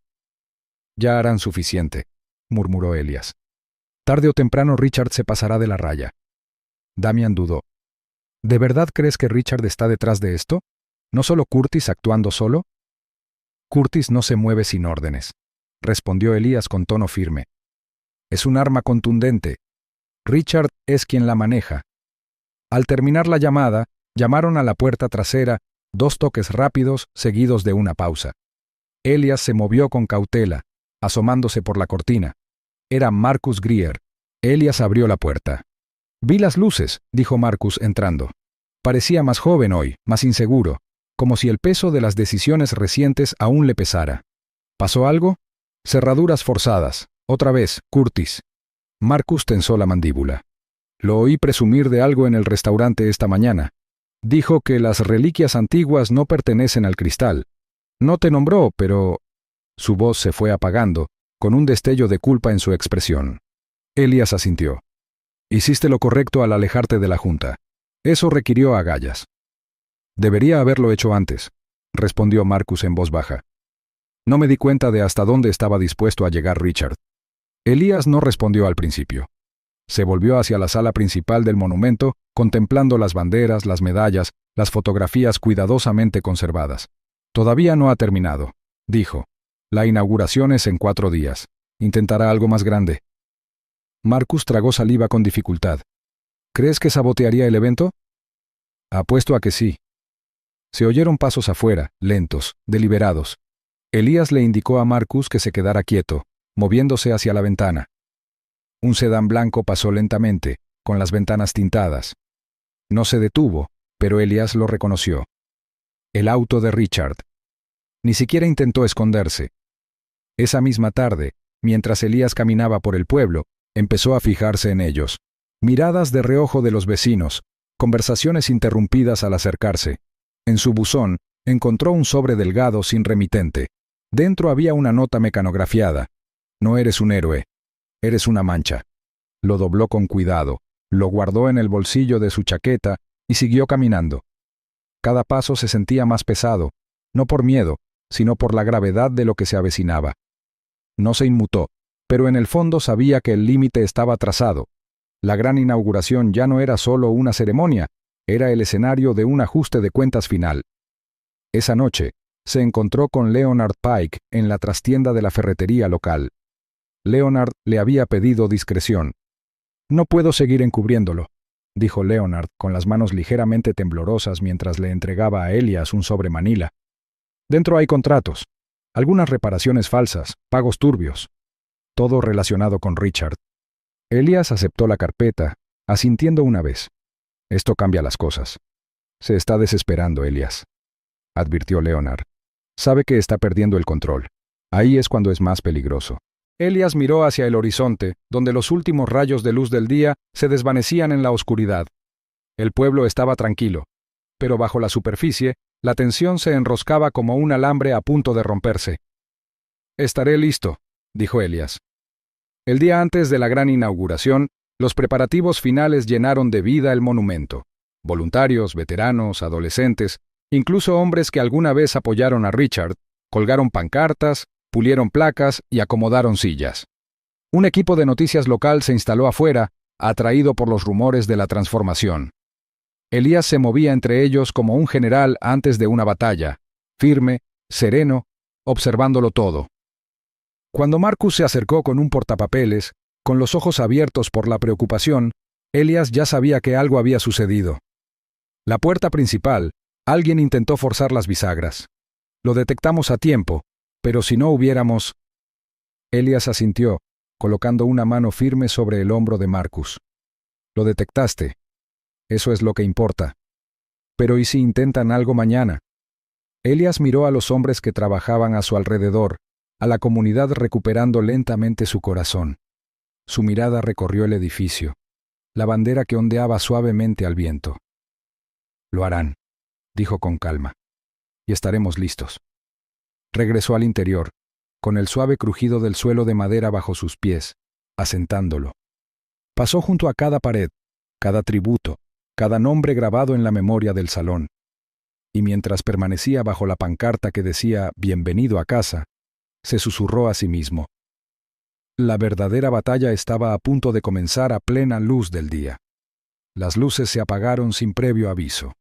«Ya harán suficiente», murmuró Elias. «Tarde o temprano Richard se pasará de la raya». Damian dudó. «¿De verdad crees que Richard está detrás de esto? ¿No solo Curtis actuando solo?» «Curtis no se mueve sin órdenes», respondió Elias con tono firme. «Es un arma contundente. Richard es quien la maneja». Al terminar la llamada, llamaron a la puerta trasera, 2 toques rápidos seguidos de una pausa. Elias se movió con cautela, asomándose por la cortina. Era Marcus Greer. Elias abrió la puerta. «Vi las luces», dijo Marcus entrando. Parecía más joven hoy, más inseguro, como si el peso de las decisiones recientes aún le pesara. ¿Pasó algo? Cerraduras forzadas. Otra vez, Curtis. Marcus tensó la mandíbula. «Lo oí presumir de algo en el restaurante esta mañana. Dijo que las reliquias antiguas no pertenecen al cristal. No te nombró, pero...» Su voz se fue apagando, con un destello de culpa en su expresión. Elias asintió. Hiciste lo correcto al alejarte de la Junta. Eso requirió agallas. Debería haberlo hecho antes, respondió Marcus en voz baja. No me di cuenta de hasta dónde estaba dispuesto a llegar Richard. Elías no respondió al principio. Se volvió hacia la sala principal del monumento, contemplando las banderas, las medallas, las fotografías cuidadosamente conservadas. Todavía no ha terminado, dijo. La inauguración es en 4 días. ¿Intentará algo más grande? Marcus tragó saliva con dificultad. ¿Crees que sabotearía el evento? Apuesto a que sí. Se oyeron pasos afuera, lentos, deliberados. Elías le indicó a Marcus que se quedara quieto, moviéndose hacia la ventana. Un sedán blanco pasó lentamente, con las ventanas tintadas. No se detuvo, pero Elías lo reconoció. El auto de Richard. Ni siquiera intentó esconderse. Esa misma tarde, mientras Elías caminaba por el pueblo, empezó a fijarse en ellos. Miradas de reojo de los vecinos, conversaciones interrumpidas al acercarse. En su buzón, encontró un sobre delgado sin remitente. Dentro había una nota mecanografiada. No eres un héroe. Eres una mancha. Lo dobló con cuidado, lo guardó en el bolsillo de su chaqueta y siguió caminando. Cada paso se sentía más pesado, no por miedo, sino por la gravedad de lo que se avecinaba. No se inmutó, pero en el fondo sabía que el límite estaba trazado. La gran inauguración ya no era solo una ceremonia, era el escenario de un ajuste de cuentas final. Esa noche, se encontró con Leonard Pike en la trastienda de la ferretería local. Leonard le había pedido discreción. «No puedo seguir encubriéndolo», dijo Leonard con las manos ligeramente temblorosas mientras le entregaba a Elías un sobre manila. «Dentro hay contratos, algunas reparaciones falsas, pagos turbios. Todo relacionado con Richard». Elías aceptó la carpeta, asintiendo una vez. «Esto cambia las cosas». «Se está desesperando, Elías», advirtió Leonard. «Sabe que está perdiendo el control. Ahí es cuando es más peligroso». Elías miró hacia el horizonte, donde los últimos rayos de luz del día se desvanecían en la oscuridad. El pueblo estaba tranquilo, pero bajo la superficie, la tensión se enroscaba como un alambre a punto de romperse. «Estaré listo», dijo Elías. El día antes de la gran inauguración, los preparativos finales llenaron de vida el monumento. Voluntarios, veteranos, adolescentes, incluso hombres que alguna vez apoyaron a Richard, colgaron pancartas, pulieron placas y acomodaron sillas. Un equipo de noticias local se instaló afuera, atraído por los rumores de la transformación. Elías se movía entre ellos como un general antes de una batalla, firme, sereno, observándolo todo. Cuando Marcus se acercó con un portapapeles, con los ojos abiertos por la preocupación, Elías ya sabía que algo había sucedido. La puerta principal, alguien intentó forzar las bisagras. Lo detectamos a tiempo, pero si no hubiéramos... Elías asintió, colocando una mano firme sobre el hombro de Marcus. Lo detectaste. Eso es lo que importa. Pero ¿y si intentan algo mañana? Elías miró a los hombres que trabajaban a su alrededor, a la comunidad recuperando lentamente su corazón. Su mirada recorrió el edificio, la bandera que ondeaba suavemente al viento. Lo harán, dijo con calma, y estaremos listos. Regresó al interior, con el suave crujido del suelo de madera bajo sus pies, asentándolo. Pasó junto a cada pared, cada tributo, cada nombre grabado en la memoria del salón. Y mientras permanecía bajo la pancarta que decía «Bienvenido a casa», se susurró a sí mismo. La verdadera batalla estaba a punto de comenzar a plena luz del día. Las luces se apagaron sin previo aviso.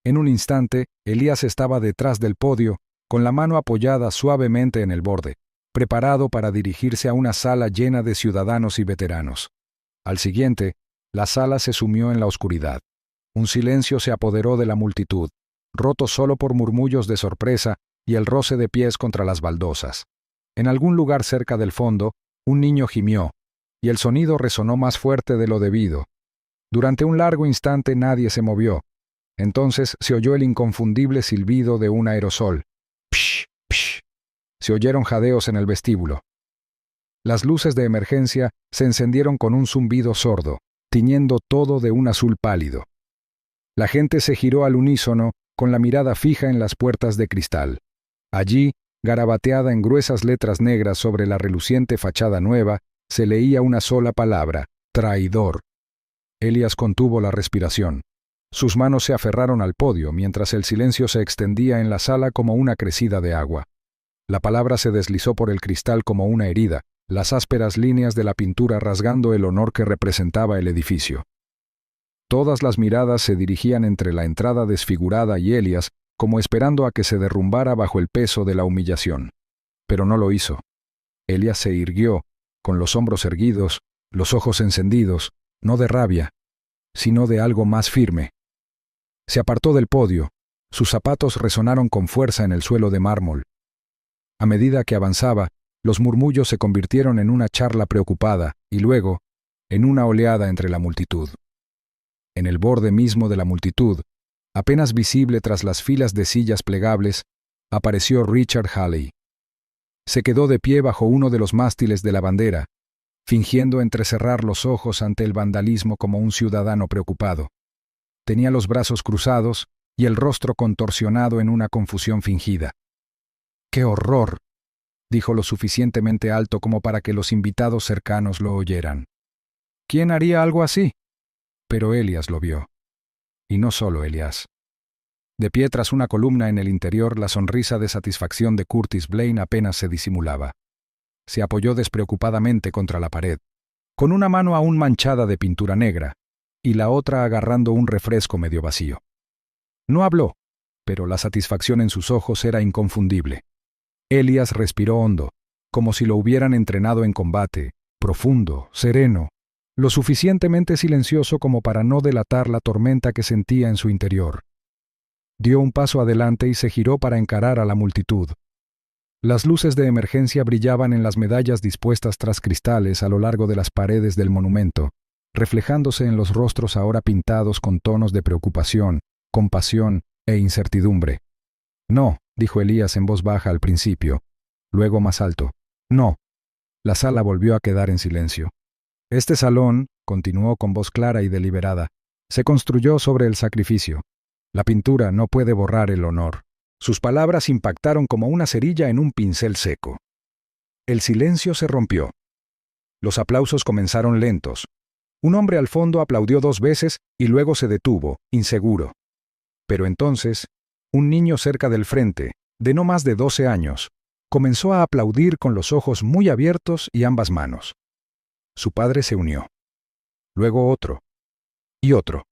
En un instante, Elías estaba detrás del podio, con la mano apoyada suavemente en el borde, preparado para dirigirse a una sala llena de ciudadanos y veteranos. Al siguiente, la sala se sumió en la oscuridad. Un silencio se apoderó de la multitud, roto solo por murmullos de sorpresa y el roce de pies contra las baldosas. En algún lugar cerca del fondo, un niño gimió, y el sonido resonó más fuerte de lo debido. Durante un largo instante nadie se movió. Entonces se oyó el inconfundible silbido de un aerosol. Psh, psh. Se oyeron jadeos en el vestíbulo. Las luces de emergencia se encendieron con un zumbido sordo, tiñendo todo de un azul pálido. La gente se giró al unísono, con la mirada fija en las puertas de cristal. Allí, garabateada en gruesas letras negras sobre la reluciente fachada nueva, se leía una sola palabra: traidor. Elías contuvo la respiración. Sus manos se aferraron al podio mientras el silencio se extendía en la sala como una crecida de agua. La palabra se deslizó por el cristal como una herida, las ásperas líneas de la pintura rasgando el honor que representaba el edificio. Todas las miradas se dirigían entre la entrada desfigurada y Elías, como esperando a que se derrumbara bajo el peso de la humillación. Pero no lo hizo. Elías se irguió, con los hombros erguidos, los ojos encendidos, no de rabia, sino de algo más firme. Se apartó del podio, sus zapatos resonaron con fuerza en el suelo de mármol. A medida que avanzaba, los murmullos se convirtieron en una charla preocupada y luego, en una oleada entre la multitud. En el borde mismo de la multitud, apenas visible tras las filas de sillas plegables, apareció Richard Halley. Se quedó de pie bajo uno de los mástiles de la bandera, fingiendo entrecerrar los ojos ante el vandalismo como un ciudadano preocupado. Tenía los brazos cruzados y el rostro contorsionado en una confusión fingida. ¡Qué horror!, dijo lo suficientemente alto como para que los invitados cercanos lo oyeran. ¿Quién haría algo así? Pero Elías lo vio. Y no solo Elías. De pie tras una columna en el interior, la sonrisa de satisfacción de Curtis Blaine apenas se disimulaba. Se apoyó despreocupadamente contra la pared, con una mano aún manchada de pintura negra, y la otra agarrando un refresco medio vacío. No habló, pero la satisfacción en sus ojos era inconfundible. Elías respiró hondo, como si lo hubieran entrenado en combate, profundo, sereno, lo suficientemente silencioso como para no delatar la tormenta que sentía en su interior. Dio un paso adelante y se giró para encarar a la multitud. Las luces de emergencia brillaban en las medallas dispuestas tras cristales a lo largo de las paredes del monumento, reflejándose en los rostros ahora pintados con tonos de preocupación, compasión e incertidumbre. «No», dijo Elías en voz baja al principio, luego más alto. «No». La sala volvió a quedar en silencio. «Este salón», continuó con voz clara y deliberada, «se construyó sobre el sacrificio. La pintura no puede borrar el honor». Sus palabras impactaron como una cerilla en un pincel seco. El silencio se rompió. Los aplausos comenzaron lentos. Un hombre al fondo aplaudió 2 veces y luego se detuvo, inseguro. Pero entonces, un niño cerca del frente, de no más de 12 años, comenzó a aplaudir con los ojos muy abiertos y ambas manos. Su padre se unió. Luego otro. Y otro.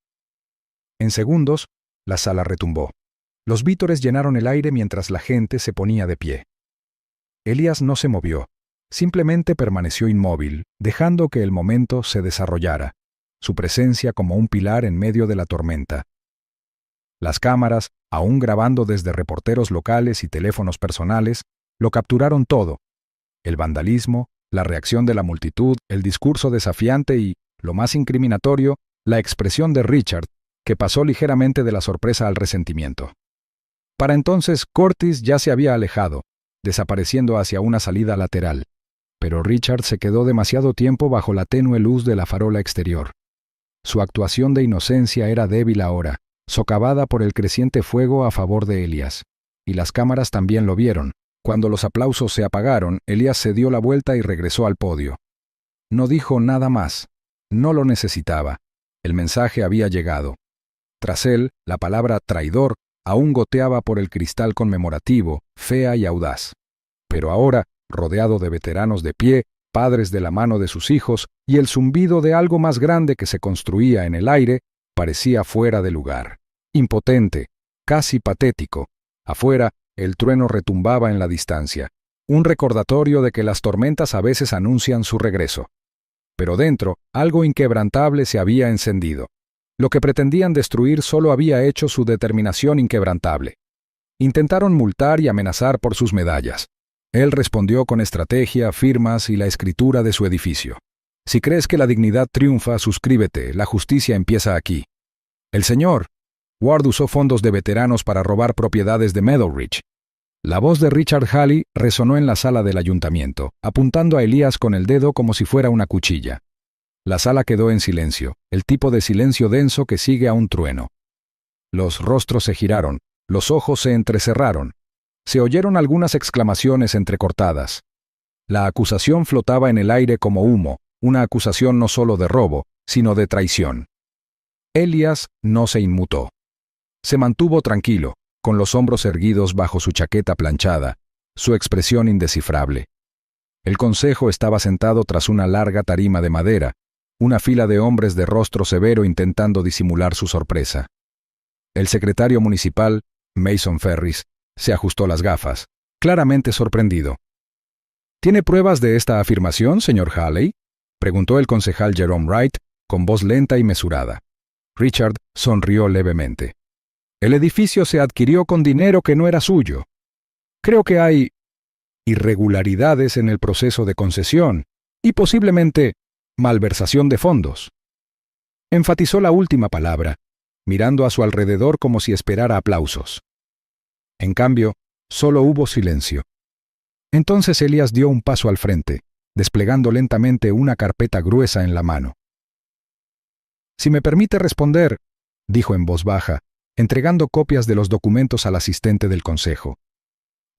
En segundos, la sala retumbó. Los vítores llenaron el aire mientras la gente se ponía de pie. Elías no se movió, simplemente permaneció inmóvil, dejando que el momento se desarrollara, su presencia como un pilar en medio de la tormenta. Las cámaras, aún grabando desde reporteros locales y teléfonos personales, lo capturaron todo: el vandalismo, la reacción de la multitud, el discurso desafiante y, lo más incriminatorio, la expresión de Richard, que pasó ligeramente de la sorpresa al resentimiento. Para entonces, Curtis ya se había alejado, desapareciendo hacia una salida lateral, pero Richard se quedó demasiado tiempo bajo la tenue luz de la farola exterior. Su actuación de inocencia era débil ahora, socavada por el creciente fuego a favor de Elías, y las cámaras también lo vieron. Cuando los aplausos se apagaron, Elías se dio la vuelta y regresó al podio. No dijo nada más. No lo necesitaba. El mensaje había llegado. Tras él, la palabra traidor aún goteaba por el cristal conmemorativo, fea y audaz. Pero ahora, rodeado de veteranos de pie, padres de la mano de sus hijos, y el zumbido de algo más grande que se construía en el aire, parecía fuera de lugar. Impotente, casi patético. Afuera, el trueno retumbaba en la distancia, un recordatorio de que las tormentas a veces anuncian su regreso. Pero dentro, algo inquebrantable se había encendido. Lo que pretendían destruir solo había hecho su determinación inquebrantable. Intentaron multar y amenazar por sus medallas. Él respondió con estrategia, firmas y la escritura de su edificio. Si crees que la dignidad triunfa, suscríbete, la justicia empieza aquí. El señor Ward usó fondos de veteranos para robar propiedades de Meadowridge. La voz de Richard Halley resonó en la sala del ayuntamiento, apuntando a Elías con el dedo como si fuera una cuchilla. La sala quedó en silencio, el tipo de silencio denso que sigue a un trueno. Los rostros se giraron, los ojos se entrecerraron. Se oyeron algunas exclamaciones entrecortadas. La acusación flotaba en el aire como humo, una acusación no solo de robo, sino de traición. Elias no se inmutó. Se mantuvo tranquilo, con los hombros erguidos bajo su chaqueta planchada, su expresión indescifrable. El consejo estaba sentado tras una larga tarima de madera, una fila de hombres de rostro severo intentando disimular su sorpresa. El secretario municipal, Mason Ferris, se ajustó las gafas, claramente sorprendido. ¿Tiene pruebas de esta afirmación, señor Halley?, preguntó el concejal Jerome Wright, con voz lenta y mesurada. Richard sonrió levemente. El edificio se adquirió con dinero que no era suyo. Creo que hay irregularidades en el proceso de concesión y posiblemente malversación de fondos. Enfatizó la última palabra, mirando a su alrededor como si esperara aplausos. En cambio, solo hubo silencio. Entonces Elias dio un paso al frente, desplegando lentamente una carpeta gruesa en la mano. «Si me permite responder», dijo en voz baja, entregando copias de los documentos al asistente del consejo.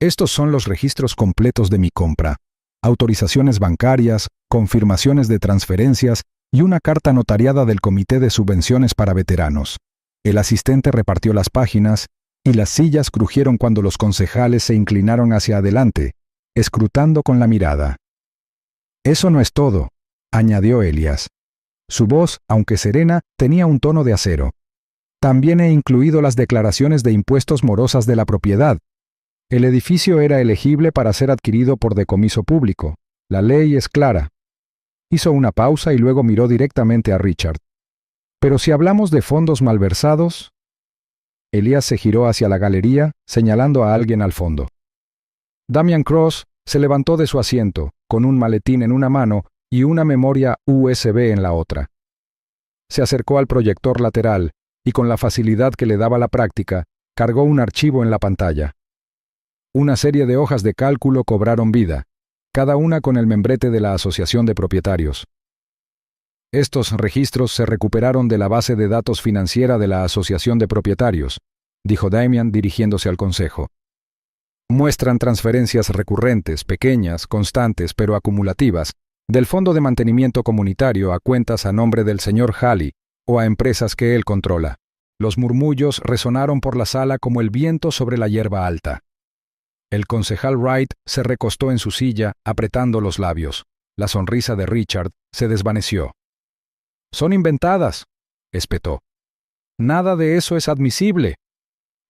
«Estos son los registros completos de mi compra, autorizaciones bancarias, confirmaciones de transferencias y una carta notariada del Comité de Subvenciones para Veteranos». El asistente repartió las páginas y las sillas crujieron cuando los concejales se inclinaron hacia adelante, escrutando con la mirada. «Eso no es todo», añadió Elias. Su voz, aunque serena, tenía un tono de acero. «También he incluido las declaraciones de impuestos morosas de la propiedad. El edificio era elegible para ser adquirido por decomiso público. La ley es clara». Hizo una pausa y luego miró directamente a Richard. «Pero si hablamos de fondos malversados...» Elias se giró hacia la galería, señalando a alguien al fondo. Damian Cross se levantó de su asiento, con un maletín en una mano y una memoria USB en la otra. Se acercó al proyector lateral y, con la facilidad que le daba la práctica, cargó un archivo en la pantalla. Una serie de hojas de cálculo cobraron vida, cada una con el membrete de la Asociación de Propietarios. Estos registros se recuperaron de la base de datos financiera de la Asociación de Propietarios, dijo Damian dirigiéndose al consejo. Muestran transferencias recurrentes, pequeñas, constantes, pero acumulativas, del Fondo de Mantenimiento Comunitario a cuentas a nombre del señor Halley o a empresas que él controla. Los murmullos resonaron por la sala como el viento sobre la hierba alta. El concejal Wright se recostó en su silla, apretando los labios. La sonrisa de Richard se desvaneció. «Son inventadas», espetó. «Nada de eso es admisible.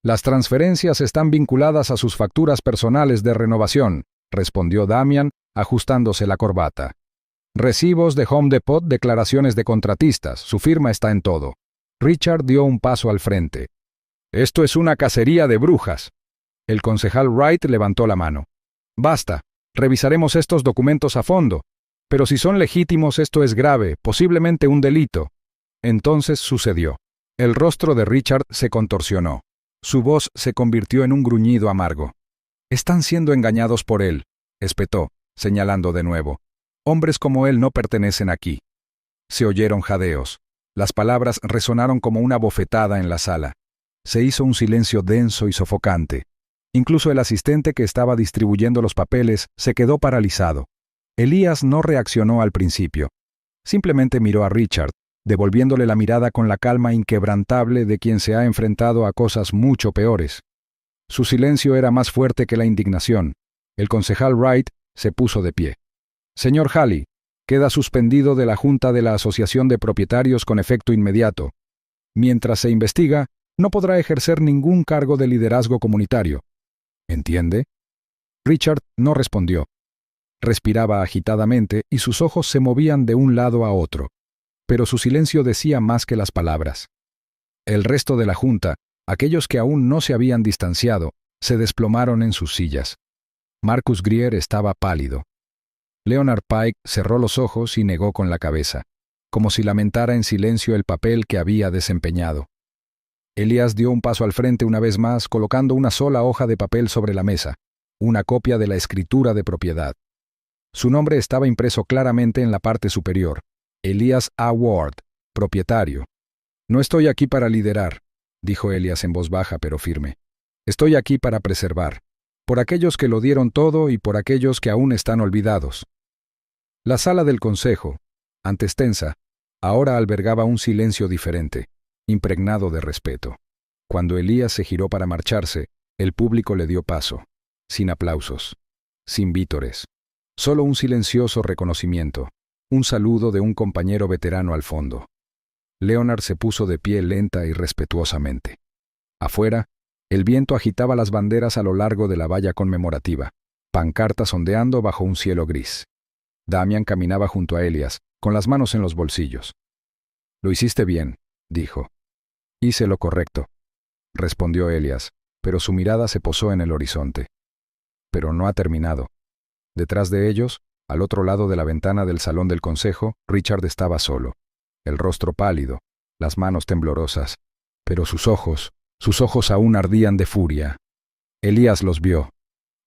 Las transferencias están vinculadas a sus facturas personales de renovación», respondió Damian, ajustándose la corbata. «Recibos de Home Depot, declaraciones de contratistas, su firma está en todo». Richard dio un paso al frente. «Esto es una cacería de brujas». El concejal Wright levantó la mano. «Basta, revisaremos estos documentos a fondo. Pero si son legítimos, esto es grave, posiblemente un delito». Entonces sucedió. El rostro de Richard se contorsionó. Su voz se convirtió en un gruñido amargo. «Están siendo engañados por él», espetó, señalando de nuevo. «Hombres como él no pertenecen aquí». Se oyeron jadeos. Las palabras resonaron como una bofetada en la sala. Se hizo un silencio denso y sofocante. Incluso el asistente que estaba distribuyendo los papeles se quedó paralizado. Elias no reaccionó al principio. Simplemente miró a Richard, devolviéndole la mirada con la calma inquebrantable de quien se ha enfrentado a cosas mucho peores. Su silencio era más fuerte que la indignación. El concejal Wright se puso de pie. «Señor Halley, queda suspendido de la Junta de la Asociación de Propietarios con efecto inmediato. Mientras se investiga, no podrá ejercer ningún cargo de liderazgo comunitario. ¿Entiende?» Richard no respondió. Respiraba agitadamente y sus ojos se movían de un lado a otro. Pero su silencio decía más que las palabras. El resto de la junta, aquellos que aún no se habían distanciado, se desplomaron en sus sillas. Marcus Grier estaba pálido. Leonard Pike cerró los ojos y negó con la cabeza, como si lamentara en silencio el papel que había desempeñado. Elias dio un paso al frente una vez más, colocando una sola hoja de papel sobre la mesa, una copia de la escritura de propiedad. Su nombre estaba impreso claramente en la parte superior. Elias A. Ward, propietario. «No estoy aquí para liderar», dijo Elias en voz baja pero firme. «Estoy aquí para preservar, por aquellos que lo dieron todo y por aquellos que aún están olvidados». La sala del consejo, antes tensa, ahora albergaba un silencio diferente. impregnado de respeto. Cuando Elías se giró para marcharse, el público le dio paso, sin aplausos, sin vítores, solo un silencioso reconocimiento, un saludo de un compañero veterano al fondo. Leonard se puso de pie lenta y respetuosamente. Afuera, el viento agitaba las banderas a lo largo de la valla conmemorativa, pancartas ondeando bajo un cielo gris. Damian caminaba junto a Elias, con las manos en los bolsillos. «Lo hiciste bien», dijo. «Hice lo correcto», respondió Elias, pero su mirada se posó en el horizonte. Pero no ha terminado. Detrás de ellos, al otro lado de la ventana del salón del consejo, Richard estaba solo, el rostro pálido, las manos temblorosas, pero sus ojos aún ardían de furia. Elías los vio,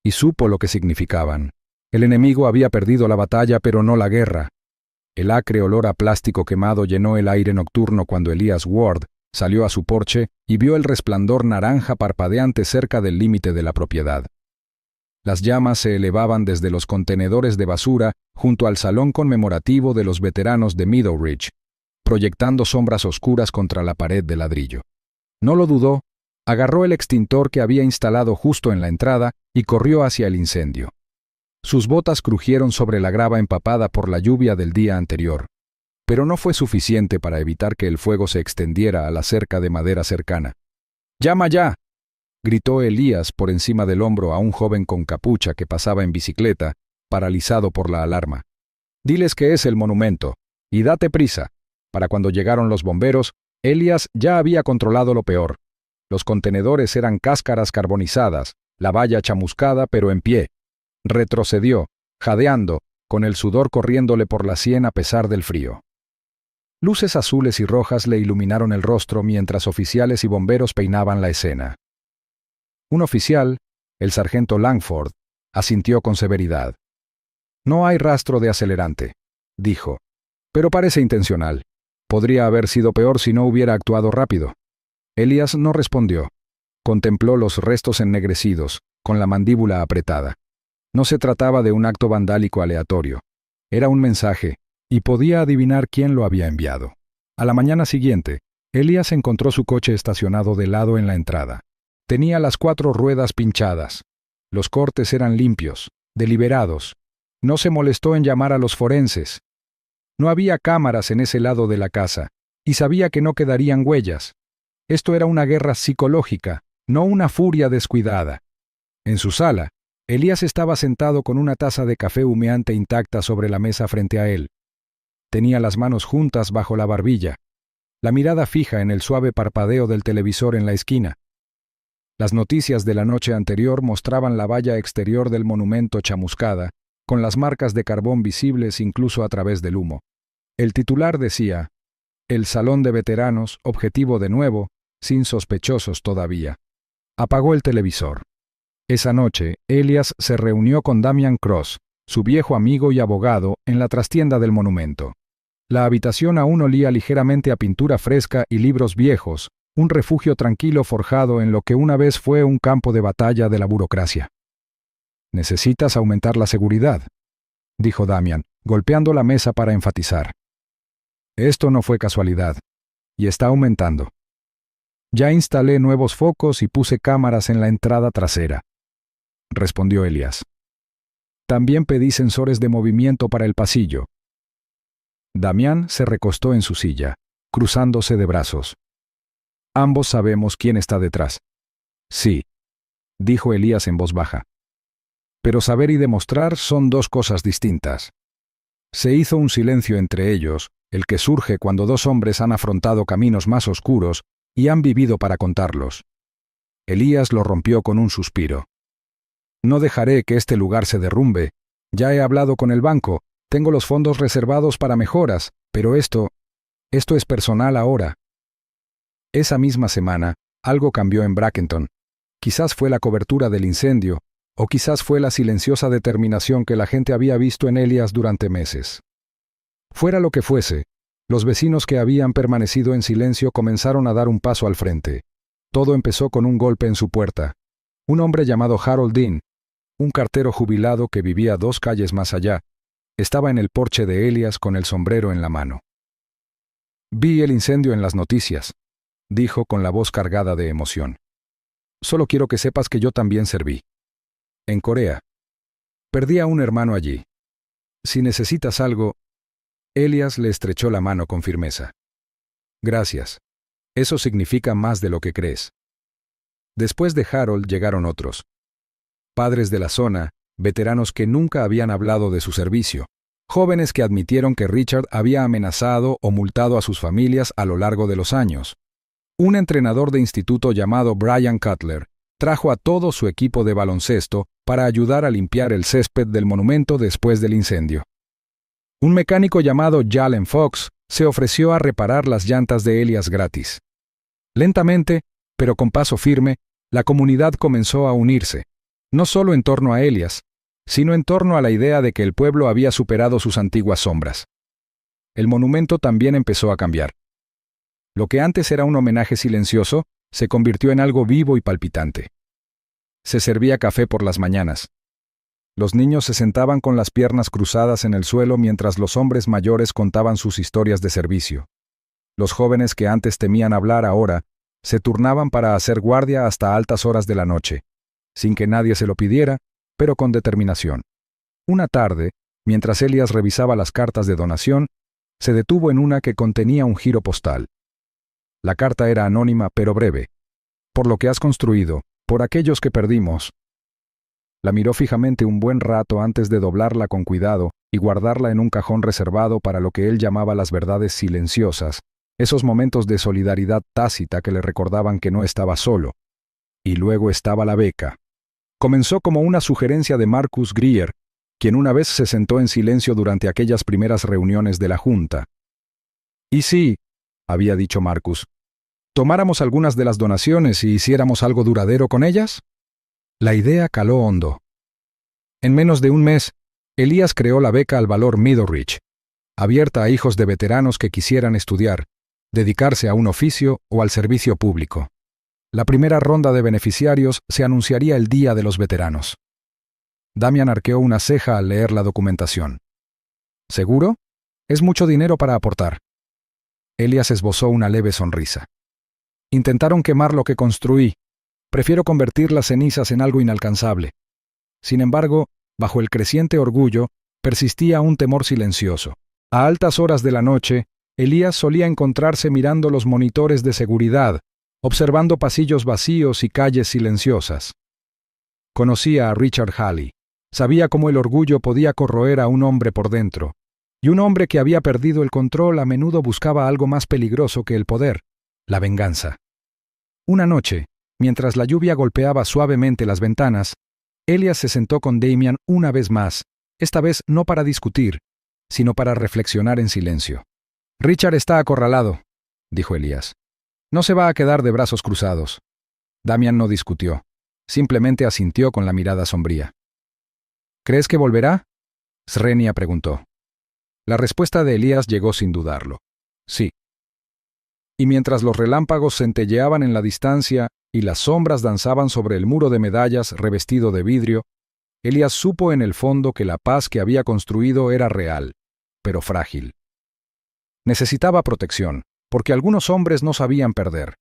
y supo lo que significaban. El enemigo había perdido la batalla, pero no la guerra. El acre olor a plástico quemado llenó el aire nocturno cuando Elías Ward salió a su porche y vio el resplandor naranja parpadeante cerca del límite de la propiedad. Las llamas se elevaban desde los contenedores de basura junto al salón conmemorativo de los veteranos de Meadow Ridge, proyectando sombras oscuras contra la pared de ladrillo. No lo dudó, agarró el extintor que había instalado justo en la entrada y corrió hacia el incendio. Sus botas crujieron sobre la grava empapada por la lluvia del día anterior, pero no fue suficiente para evitar que el fuego se extendiera a la cerca de madera cercana. «¡Llama ya!», gritó Elías por encima del hombro a un joven con capucha que pasaba en bicicleta, paralizado por la alarma. «Diles que es el monumento, y date prisa». Para cuando llegaron los bomberos, Elías ya había controlado lo peor. Los contenedores eran cáscaras carbonizadas, la valla chamuscada pero en pie. Retrocedió, jadeando, con el sudor corriéndole por la sien a pesar del frío. Luces azules y rojas le iluminaron el rostro mientras oficiales y bomberos peinaban la escena. Un oficial, el sargento Langford, asintió con severidad. «No hay rastro de acelerante», dijo, «pero parece intencional. Podría haber sido peor si no hubiera actuado rápido». Elías no respondió. Contempló los restos ennegrecidos, con la mandíbula apretada. No se trataba de un acto vandálico aleatorio. Era un mensaje, y podía adivinar quién lo había enviado. A la mañana siguiente, Elías encontró su coche estacionado de lado en la entrada. Tenía las 4 ruedas pinchadas. Los cortes eran limpios, deliberados. No se molestó en llamar a los forenses. No había cámaras en ese lado de la casa, y sabía que no quedarían huellas. Esto era una guerra psicológica, no una furia descuidada. En su sala, Elías estaba sentado con una taza de café humeante intacta sobre la mesa frente a él. Tenía las manos juntas bajo la barbilla, la mirada fija en el suave parpadeo del televisor en la esquina. Las noticias de la noche anterior mostraban la valla exterior del monumento chamuscada, con las marcas de carbón visibles incluso a través del humo. El titular decía: «El Salón de Veteranos, objetivo de nuevo, sin sospechosos todavía». Apagó el televisor. Esa noche, Elías se reunió con Damian Cross, su viejo amigo y abogado, en la trastienda del monumento. La habitación aún olía ligeramente a pintura fresca y libros viejos, un refugio tranquilo forjado en lo que una vez fue un campo de batalla de la burocracia. «Necesitas aumentar la seguridad», dijo Damian, golpeando la mesa para enfatizar. «Esto no fue casualidad, y está aumentando. Ya instalé nuevos focos y puse cámaras en la entrada trasera», respondió Elías. «También pedí sensores de movimiento para el pasillo». Damián se recostó en su silla, cruzándose de brazos. «Ambos sabemos quién está detrás». «Sí», dijo Elías en voz baja. «Pero saber y demostrar son dos cosas distintas». Se hizo un silencio entre ellos, el que surge cuando dos hombres han afrontado caminos más oscuros y han vivido para contarlos. Elías lo rompió con un suspiro. «No dejaré que este lugar se derrumbe. Ya he hablado con el banco, tengo los fondos reservados para mejoras, pero esto es personal ahora». Esa misma semana, algo cambió en Brackenton. Quizás fue la cobertura del incendio, o quizás fue la silenciosa determinación que la gente había visto en Elías durante meses. Fuera lo que fuese, los vecinos que habían permanecido en silencio comenzaron a dar un paso al frente. Todo empezó con un golpe en su puerta. Un hombre llamado Harold Dean, un cartero jubilado que vivía 2 calles más allá, estaba en el porche de Elías con el sombrero en la mano. «Vi el incendio en las noticias», dijo con la voz cargada de emoción. Solo quiero que sepas que yo también serví. En Corea. Perdí a un hermano allí. Si necesitas algo... Elias le estrechó la mano con firmeza. Gracias. Eso significa más de lo que crees. Después de Harold llegaron otros. Padres de la zona, veteranos que nunca habían hablado de su servicio. Jóvenes que admitieron que Richard había amenazado o multado a sus familias a lo largo de los años. Un entrenador de instituto llamado Brian Cutler trajo a todo su equipo de baloncesto para ayudar a limpiar el césped del monumento después del incendio. Un mecánico llamado Jalen Fox se ofreció a reparar las llantas de Elias gratis. Lentamente, pero con paso firme, la comunidad comenzó a unirse, no solo en torno a Elias, sino en torno a la idea de que el pueblo había superado sus antiguas sombras. El monumento también empezó a cambiar. Lo que antes era un homenaje silencioso, se convirtió en algo vivo y palpitante. Se servía café por las mañanas. Los niños se sentaban con las piernas cruzadas en el suelo mientras los hombres mayores contaban sus historias de servicio. Los jóvenes que antes temían hablar ahora se turnaban para hacer guardia hasta altas horas de la noche, sin que nadie se lo pidiera, pero con determinación. Una tarde, mientras Elias revisaba las cartas de donación, se detuvo en una que contenía un giro postal. La carta era anónima pero breve. Por lo que has construido, por aquellos que perdimos. La miró fijamente un buen rato antes de doblarla con cuidado y guardarla en un cajón reservado para lo que él llamaba las verdades silenciosas, esos momentos de solidaridad tácita que le recordaban que no estaba solo. Y luego estaba la beca. Comenzó como una sugerencia de Marcus Greer, quien una vez se sentó en silencio durante aquellas primeras reuniones de la Junta. «¿Y si», había dicho Marcus, «tomáramos algunas de las donaciones y hiciéramos algo duradero con ellas?» La idea caló hondo. En menos de un mes, Elias creó la beca al valor Middleridge, abierta a hijos de veteranos que quisieran estudiar, dedicarse a un oficio o al servicio público. La primera ronda de beneficiarios se anunciaría el Día de los Veteranos. Damian arqueó una ceja al leer la documentación. ¿Seguro? Es mucho dinero para aportar. Elias esbozó una leve sonrisa. Intentaron quemar lo que construí. Prefiero convertir las cenizas en algo inalcanzable. Sin embargo, bajo el creciente orgullo, persistía un temor silencioso. A altas horas de la noche, Elias solía encontrarse mirando los monitores de seguridad, observando pasillos vacíos y calles silenciosas. Conocía a Richard Halley. Sabía cómo el orgullo podía corroer a un hombre por dentro, y un hombre que había perdido el control a menudo buscaba algo más peligroso que el poder, la venganza. Una noche, mientras la lluvia golpeaba suavemente las ventanas, Elias se sentó con Damian una vez más, esta vez no para discutir, sino para reflexionar en silencio. «Richard está acorralado», dijo Elias. «No se va a quedar de brazos cruzados». Damian no discutió, simplemente asintió con la mirada sombría. «¿Crees que volverá?», Srenia preguntó. La respuesta de Elias llegó sin dudarlo. Sí. Y mientras los relámpagos centelleaban en la distancia y las sombras danzaban sobre el muro de medallas revestido de vidrio, Elias supo en el fondo que la paz que había construido era real, pero frágil. Necesitaba protección, porque algunos hombres no sabían perder.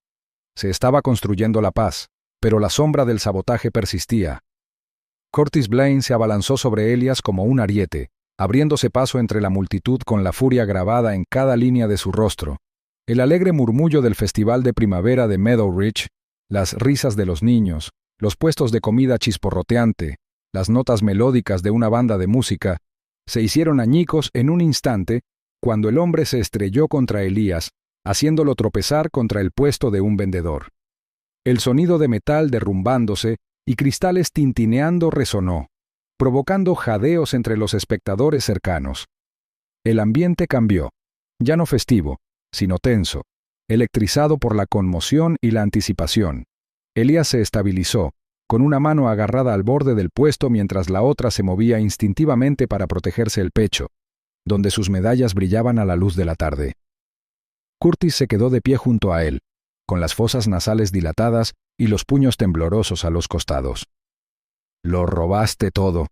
Se estaba construyendo la paz, pero la sombra del sabotaje persistía. Curtis Blaine se abalanzó sobre Elias como un ariete, abriéndose paso entre la multitud con la furia grabada en cada línea de su rostro. El alegre murmullo del festival de primavera de Meadow Ridge, las risas de los niños, los puestos de comida chisporroteante, las notas melódicas de una banda de música, se hicieron añicos en un instante cuando el hombre se estrelló contra Elias, haciéndolo tropezar contra el puesto de un vendedor. El sonido de metal derrumbándose y cristales tintineando resonó, provocando jadeos entre los espectadores cercanos. El ambiente cambió, ya no festivo, sino tenso, electrizado por la conmoción y la anticipación. Elias se estabilizó, con una mano agarrada al borde del puesto mientras la otra se movía instintivamente para protegerse el pecho, donde sus medallas brillaban a la luz de la tarde. Curtis se quedó de pie junto a él, con las fosas nasales dilatadas y los puños temblorosos a los costados. «Lo robaste todo».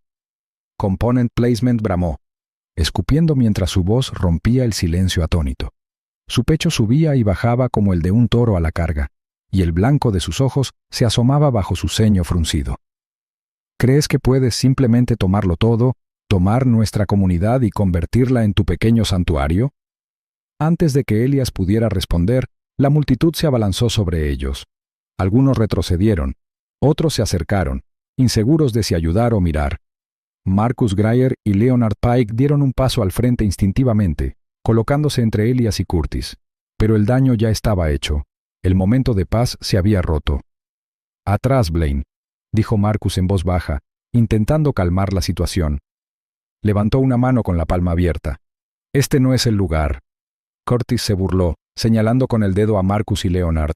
Component Placement bramó, escupiendo mientras su voz rompía el silencio atónito. Su pecho subía y bajaba como el de un toro a la carga, y el blanco de sus ojos se asomaba bajo su ceño fruncido. ¿Crees que puedes simplemente tomarlo todo, tomar nuestra comunidad y convertirla en tu pequeño santuario? Antes de que Elias pudiera responder, la multitud se abalanzó sobre ellos. Algunos retrocedieron, otros se acercaron, inseguros de si ayudar o mirar. Marcus Greyer y Leonard Pike dieron un paso al frente instintivamente, colocándose entre Elias y Curtis. Pero el daño ya estaba hecho. El momento de paz se había roto. «Atrás, Blaine», dijo Marcus en voz baja, intentando calmar la situación. Levantó una mano con la palma abierta. «Este no es el lugar». Curtis se burló, señalando con el dedo a Marcus y Leonard.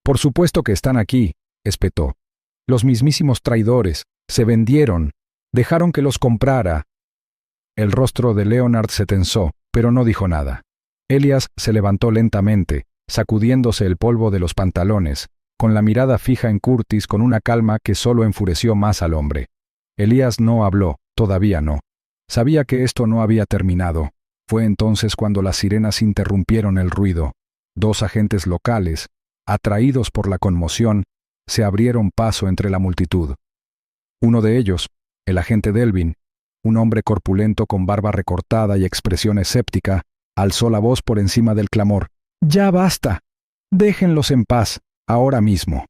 «Por supuesto que están aquí», espetó. «Los mismísimos traidores. Se vendieron. Dejaron que los comprara». El rostro de Leonard se tensó, pero no dijo nada. Elias se levantó lentamente, sacudiéndose el polvo de los pantalones, con la mirada fija en Curtis con una calma que solo enfureció más al hombre. Elías no habló, todavía no. Sabía que esto no había terminado. Fue entonces cuando las sirenas interrumpieron el ruido. 2 agentes locales, atraídos por la conmoción, se abrieron paso entre la multitud. Uno de ellos, el agente Delvin, un hombre corpulento con barba recortada y expresión escéptica, alzó la voz por encima del clamor. «¡Ya basta! Déjenlos en paz, ahora mismo».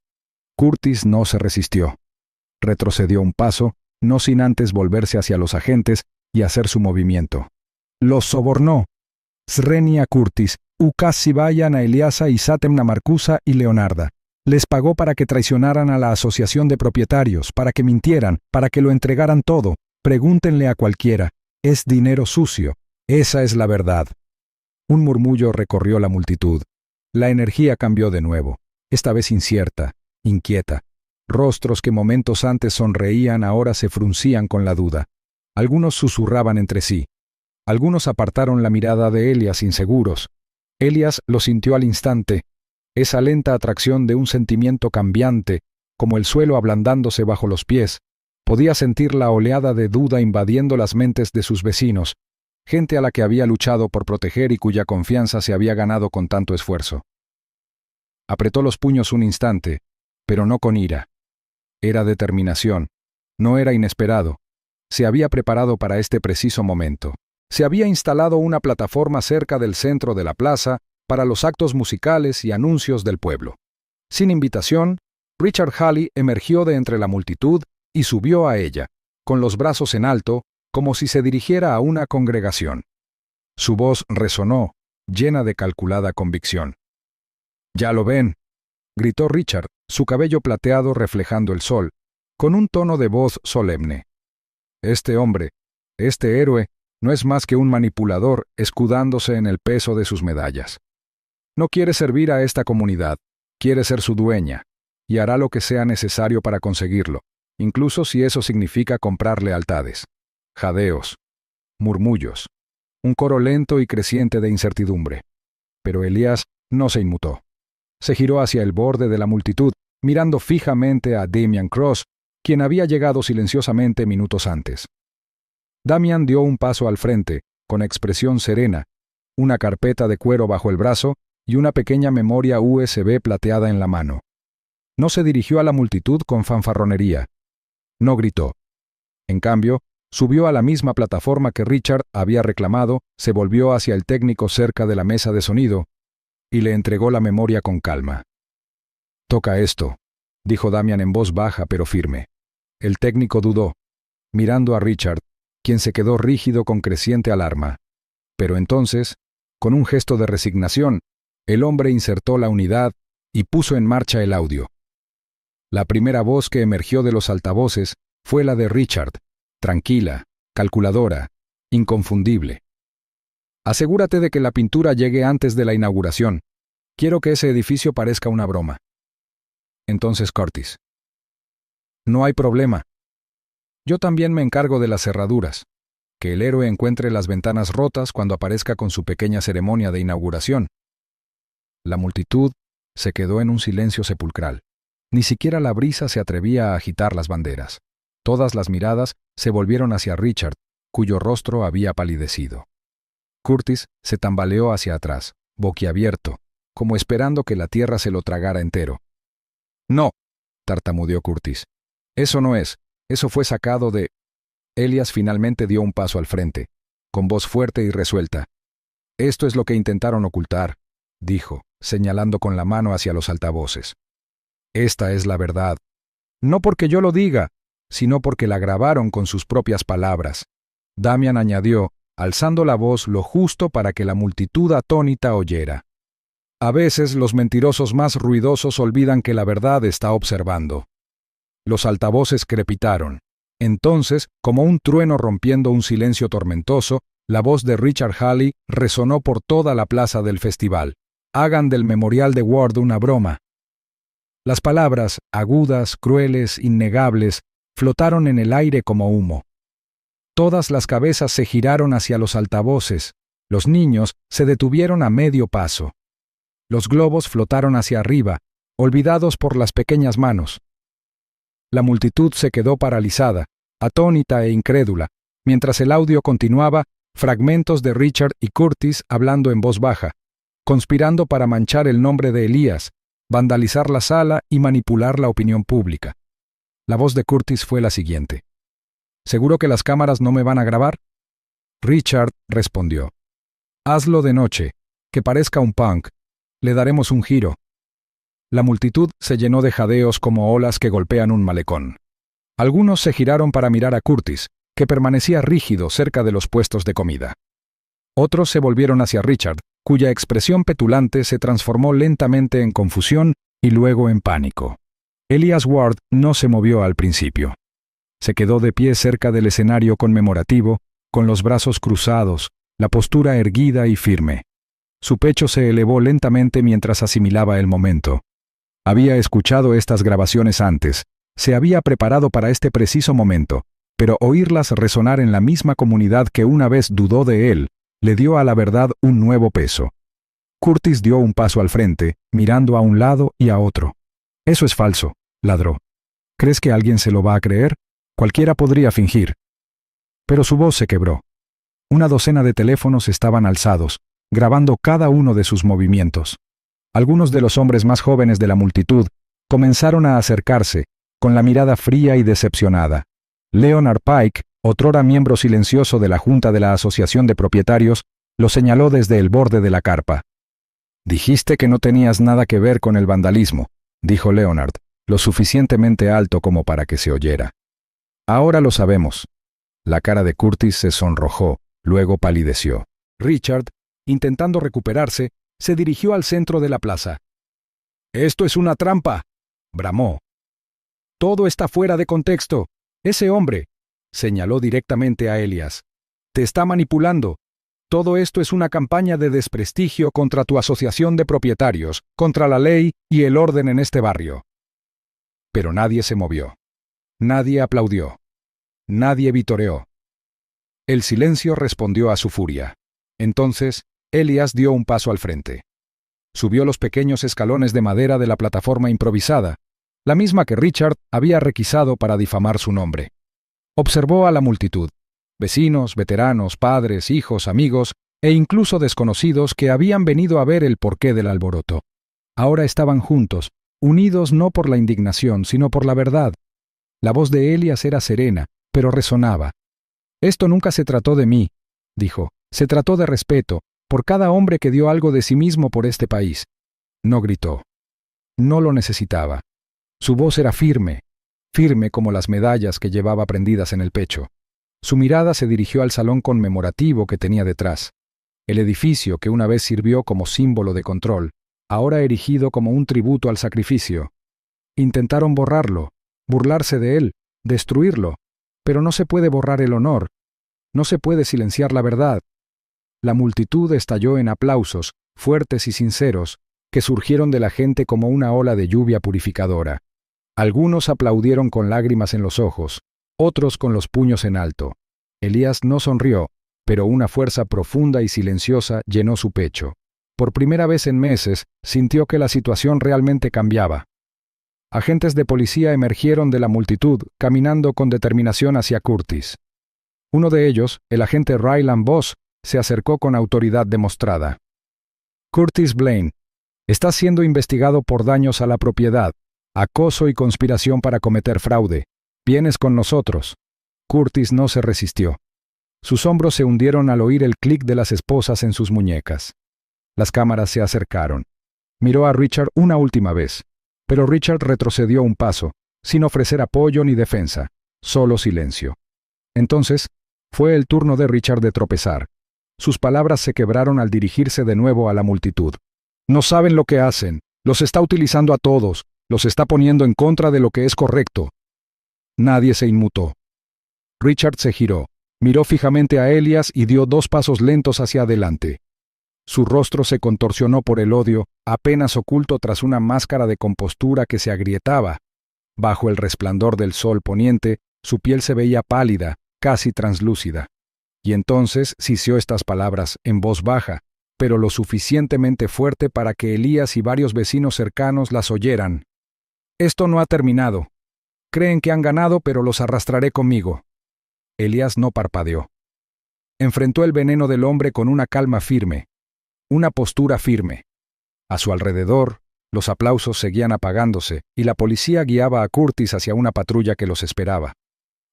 Curtis no se resistió. Retrocedió un paso, no sin antes volverse hacia los agentes y hacer su movimiento. «Los sobornó. Srenia Curtis, Ukas vayan a Eliasa y Satemna Marcusa y Leonarda. Les pagó para que traicionaran a la asociación de propietarios, para que mintieran, para que lo entregaran todo. Pregúntenle a cualquiera. Es dinero sucio. Esa es la verdad». Un murmullo recorrió la multitud. La energía cambió de nuevo, esta vez incierta, inquieta. Rostros que momentos antes sonreían ahora se fruncían con la duda. Algunos susurraban entre sí. Algunos apartaron la mirada de Elias inseguros. Elias lo sintió al instante, esa lenta atracción de un sentimiento cambiante, como el suelo ablandándose bajo los pies. Podía sentir la oleada de duda invadiendo las mentes de sus vecinos, gente a la que había luchado por proteger y cuya confianza se había ganado con tanto esfuerzo. Apretó los puños un instante, pero no con ira. Era determinación. No era inesperado. Se había preparado para este preciso momento. Se había instalado una plataforma cerca del centro de la plaza para los actos musicales y anuncios del pueblo. Sin invitación, Richard Halley emergió de entre la multitud y subió a ella, con los brazos en alto, como si se dirigiera a una congregación. Su voz resonó, llena de calculada convicción. «Ya lo ven», gritó Richard, su cabello plateado reflejando el sol, con un tono de voz solemne. «Este hombre, este héroe, no es más que un manipulador escudándose en el peso de sus medallas. No quiere servir a esta comunidad, quiere ser su dueña, y hará lo que sea necesario para conseguirlo, incluso si eso significa comprar lealtades». Jadeos, murmullos, un coro lento y creciente de incertidumbre. Pero Elías no se inmutó. Se giró hacia el borde de la multitud, mirando fijamente a Damian Cross, quien había llegado silenciosamente minutos antes. Damian dio un paso al frente, con expresión serena, una carpeta de cuero bajo el brazo y una pequeña memoria USB plateada en la mano. No se dirigió a la multitud con fanfarronería. No gritó. En cambio, subió a la misma plataforma que Richard había reclamado, se volvió hacia el técnico cerca de la mesa de sonido y le entregó la memoria con calma. «Toca esto», dijo Damian en voz baja pero firme. El técnico dudó, mirando a Richard, quien se quedó rígido con creciente alarma. Pero entonces, con un gesto de resignación, el hombre insertó la unidad y puso en marcha el audio. La primera voz que emergió de los altavoces fue la de Richard, tranquila, calculadora, inconfundible. «Asegúrate de que la pintura llegue antes de la inauguración. Quiero que ese edificio parezca una broma». Entonces Curtis: «No hay problema. Yo también me encargo de las cerraduras. Que el héroe encuentre las ventanas rotas cuando aparezca con su pequeña ceremonia de inauguración». La multitud se quedó en un silencio sepulcral. Ni siquiera la brisa se atrevía a agitar las banderas. Todas las miradas se volvieron hacia Richard, cuyo rostro había palidecido. Curtis se tambaleó hacia atrás, boquiabierto, como esperando que la tierra se lo tragara entero. «No», tartamudeó Curtis. «Eso no es. Eso fue sacado de...» Elias finalmente dio un paso al frente, con voz fuerte y resuelta. «Esto es lo que intentaron ocultar», dijo, señalando con la mano hacia los altavoces. «Esta es la verdad. No porque yo lo diga, sino porque la grabaron con sus propias palabras». Damian añadió, alzando la voz lo justo para que la multitud atónita oyera. «A veces los mentirosos más ruidosos olvidan que la verdad está observando». Los altavoces crepitaron. Entonces, como un trueno rompiendo un silencio tormentoso, la voz de Richard Halley resonó por toda la plaza del festival. «Hagan del memorial de Ward una broma». Las palabras, agudas, crueles, innegables, flotaron en el aire como humo. Todas las cabezas se giraron hacia los altavoces. Los niños se detuvieron a medio paso. Los globos flotaron hacia arriba, olvidados por las pequeñas manos. La multitud se quedó paralizada, atónita e incrédula, mientras el audio continuaba, fragmentos de Richard y Curtis hablando en voz baja, conspirando para manchar el nombre de Elias, vandalizar la sala y manipular la opinión pública. La voz de Curtis fue la siguiente. «¿Seguro que las cámaras no me van a grabar?» Richard respondió. «Hazlo de noche, que parezca un punk. Le daremos un giro». La multitud se llenó de jadeos como olas que golpean un malecón. Algunos se giraron para mirar a Curtis, que permanecía rígido cerca de los puestos de comida. Otros se volvieron hacia Richard, cuya expresión petulante se transformó lentamente en confusión y luego en pánico. Elias Ward no se movió al principio. Se quedó de pie cerca del escenario conmemorativo, con los brazos cruzados, la postura erguida y firme. Su pecho se elevó lentamente mientras asimilaba el momento. Había escuchado estas grabaciones antes, se había preparado para este preciso momento, pero oírlas resonar en la misma comunidad que una vez dudó de él, le dio a la verdad un nuevo peso. Curtis dio un paso al frente, mirando a un lado y a otro. «Eso es falso», ladró. «¿Crees que alguien se lo va a creer? Cualquiera podría fingir». Pero su voz se quebró. Una docena de teléfonos estaban alzados, grabando cada uno de sus movimientos. Algunos de los hombres más jóvenes de la multitud comenzaron a acercarse, con la mirada fría y decepcionada. Leonard Pike, otrora miembro silencioso de la Junta de la Asociación de Propietarios, lo señaló desde el borde de la carpa. «Dijiste que no tenías nada que ver con el vandalismo», dijo Leonard, lo suficientemente alto como para que se oyera. «Ahora lo sabemos». La cara de Curtis se sonrojó, luego palideció. Richard, intentando recuperarse, se dirigió al centro de la plaza. «Esto es una trampa», bramó. «Todo está fuera de contexto. Ese hombre», señaló directamente a Elias, «te está manipulando. Todo esto es una campaña de desprestigio contra tu asociación de propietarios, contra la ley y el orden en este barrio». Pero nadie se movió. Nadie aplaudió. Nadie vitoreó. El silencio respondió a su furia. Entonces, Elias dio un paso al frente. Subió los pequeños escalones de madera de la plataforma improvisada, la misma que Richard había requisado para difamar su nombre. Observó a la multitud, vecinos, veteranos, padres, hijos, amigos e incluso desconocidos que habían venido a ver el porqué del alboroto. Ahora estaban juntos, unidos no por la indignación, sino por la verdad. La voz de Elias era serena, pero resonaba. «Esto nunca se trató de mí», dijo, «se trató de respeto, por cada hombre que dio algo de sí mismo por este país». No gritó. No lo necesitaba. Su voz era firme, firme como las medallas que llevaba prendidas en el pecho. Su mirada se dirigió al salón conmemorativo que tenía detrás. El edificio que una vez sirvió como símbolo de control, ahora erigido como un tributo al sacrificio. Intentaron borrarlo, burlarse de él, destruirlo, pero no se puede borrar el honor, no se puede silenciar la verdad. La multitud estalló en aplausos, fuertes y sinceros, que surgieron de la gente como una ola de lluvia purificadora. Algunos aplaudieron con lágrimas en los ojos, otros con los puños en alto. Elias no sonrió, pero una fuerza profunda y silenciosa llenó su pecho. Por primera vez en meses, sintió que la situación realmente cambiaba. Agentes de policía emergieron de la multitud, caminando con determinación hacia Curtis. Uno de ellos, el agente Ryland Voss, se acercó con autoridad demostrada. Curtis Blaine, estás siendo investigado por daños a la propiedad, acoso y conspiración para cometer fraude. ¿Vienes con nosotros? Curtis no se resistió. Sus hombros se hundieron al oír el clic de las esposas en sus muñecas. Las cámaras se acercaron. Miró a Richard una última vez, pero Richard retrocedió un paso, sin ofrecer apoyo ni defensa, solo silencio. Entonces, fue el turno de Richard de tropezar. Sus palabras se quebraron al dirigirse de nuevo a la multitud. No saben lo que hacen, los está utilizando a todos, los está poniendo en contra de lo que es correcto. Nadie se inmutó. Richard se giró, miró fijamente a Elias y dio 2 pasos lentos hacia adelante. Su rostro se contorsionó por el odio, apenas oculto tras una máscara de compostura que se agrietaba. Bajo el resplandor del sol poniente, su piel se veía pálida, casi translúcida. Y entonces sisió estas palabras en voz baja, pero lo suficientemente fuerte para que Elías y varios vecinos cercanos las oyeran. Esto no ha terminado. Creen que han ganado, pero los arrastraré conmigo. Elías no parpadeó. Enfrentó el veneno del hombre con una calma firme, una postura firme. A su alrededor, los aplausos seguían apagándose y la policía guiaba a Curtis hacia una patrulla que los esperaba.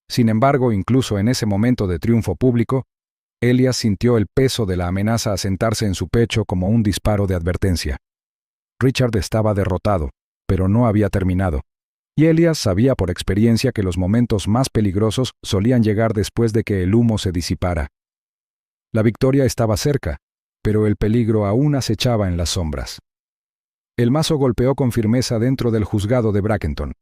Sin embargo, incluso en ese momento de triunfo público, Elias sintió el peso de la amenaza asentarse en su pecho como un disparo de advertencia. Richard estaba derrotado, pero no había terminado. Y Elias sabía por experiencia que los momentos más peligrosos solían llegar después de que el humo se disipara. La victoria estaba cerca, pero el peligro aún acechaba en las sombras. El mazo golpeó con firmeza dentro del juzgado de Bradenton.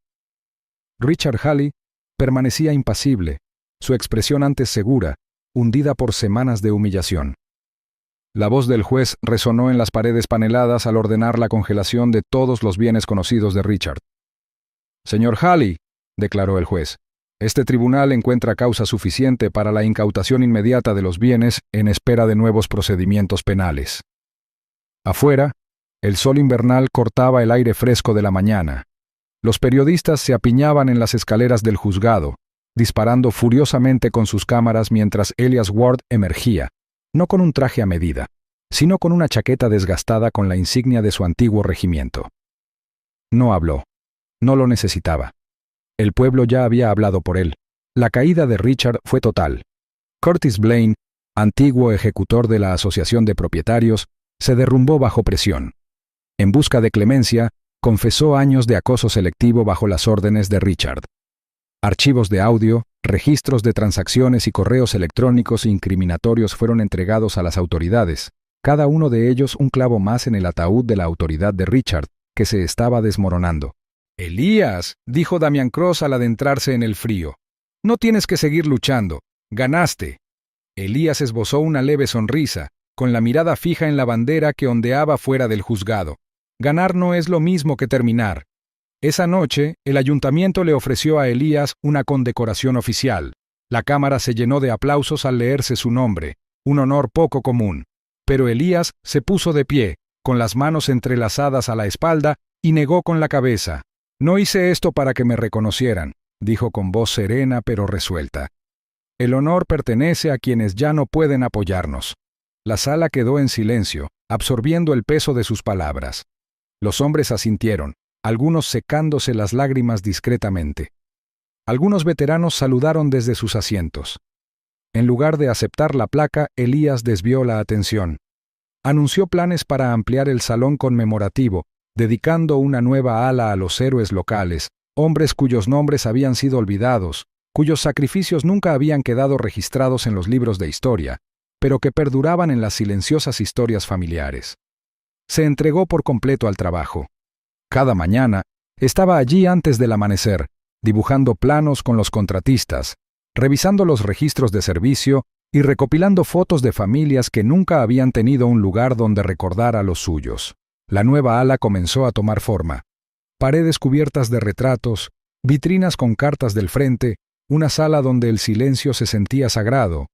Richard Halley permanecía impasible, su expresión antes segura, hundida por semanas de humillación. La voz del juez resonó en las paredes paneladas al ordenar la congelación de todos los bienes conocidos de Richard. «Señor Halley», declaró el juez, «este tribunal encuentra causa suficiente para la incautación inmediata de los bienes en espera de nuevos procedimientos penales». Afuera, el sol invernal cortaba el aire fresco de la mañana. Los periodistas se apiñaban en las escaleras del juzgado, disparando furiosamente con sus cámaras mientras Elias Ward emergía, no con un traje a medida, sino con una chaqueta desgastada con la insignia de su antiguo regimiento. No habló. No lo necesitaba. El pueblo ya había hablado por él. La caída de Richard fue total. Curtis Blaine, antiguo ejecutor de la Asociación de Propietarios, se derrumbó bajo presión. En busca de clemencia, confesó años de acoso selectivo bajo las órdenes de Richard. Archivos de audio, registros de transacciones y correos electrónicos incriminatorios fueron entregados a las autoridades, cada uno de ellos un clavo más en el ataúd de la autoridad de Richard, que se estaba desmoronando. «Elías», dijo Damian Cross al adentrarse en el frío, «no tienes que seguir luchando. Ganaste». Elías esbozó una leve sonrisa, con la mirada fija en la bandera que ondeaba fuera del juzgado. Ganar no es lo mismo que terminar. Esa noche, el ayuntamiento le ofreció a Elías una condecoración oficial. La cámara se llenó de aplausos al leerse su nombre, un honor poco común. Pero Elías se puso de pie, con las manos entrelazadas a la espalda, y negó con la cabeza. «No hice esto para que me reconocieran», dijo con voz serena pero resuelta. «El honor pertenece a quienes ya no pueden apoyarnos». La sala quedó en silencio, absorbiendo el peso de sus palabras. Los hombres asintieron, algunos secándose las lágrimas discretamente. Algunos veteranos saludaron desde sus asientos. En lugar de aceptar la placa, Elías desvió la atención. Anunció planes para ampliar el salón conmemorativo, dedicando una nueva ala a los héroes locales, hombres cuyos nombres habían sido olvidados, cuyos sacrificios nunca habían quedado registrados en los libros de historia, pero que perduraban en las silenciosas historias familiares. Se entregó por completo al trabajo. Cada mañana, estaba allí antes del amanecer, dibujando planos con los contratistas, revisando los registros de servicio y recopilando fotos de familias que nunca habían tenido un lugar donde recordar a los suyos. La nueva ala comenzó a tomar forma. Paredes cubiertas de retratos, vitrinas con cartas del frente, una sala donde el silencio se sentía sagrado.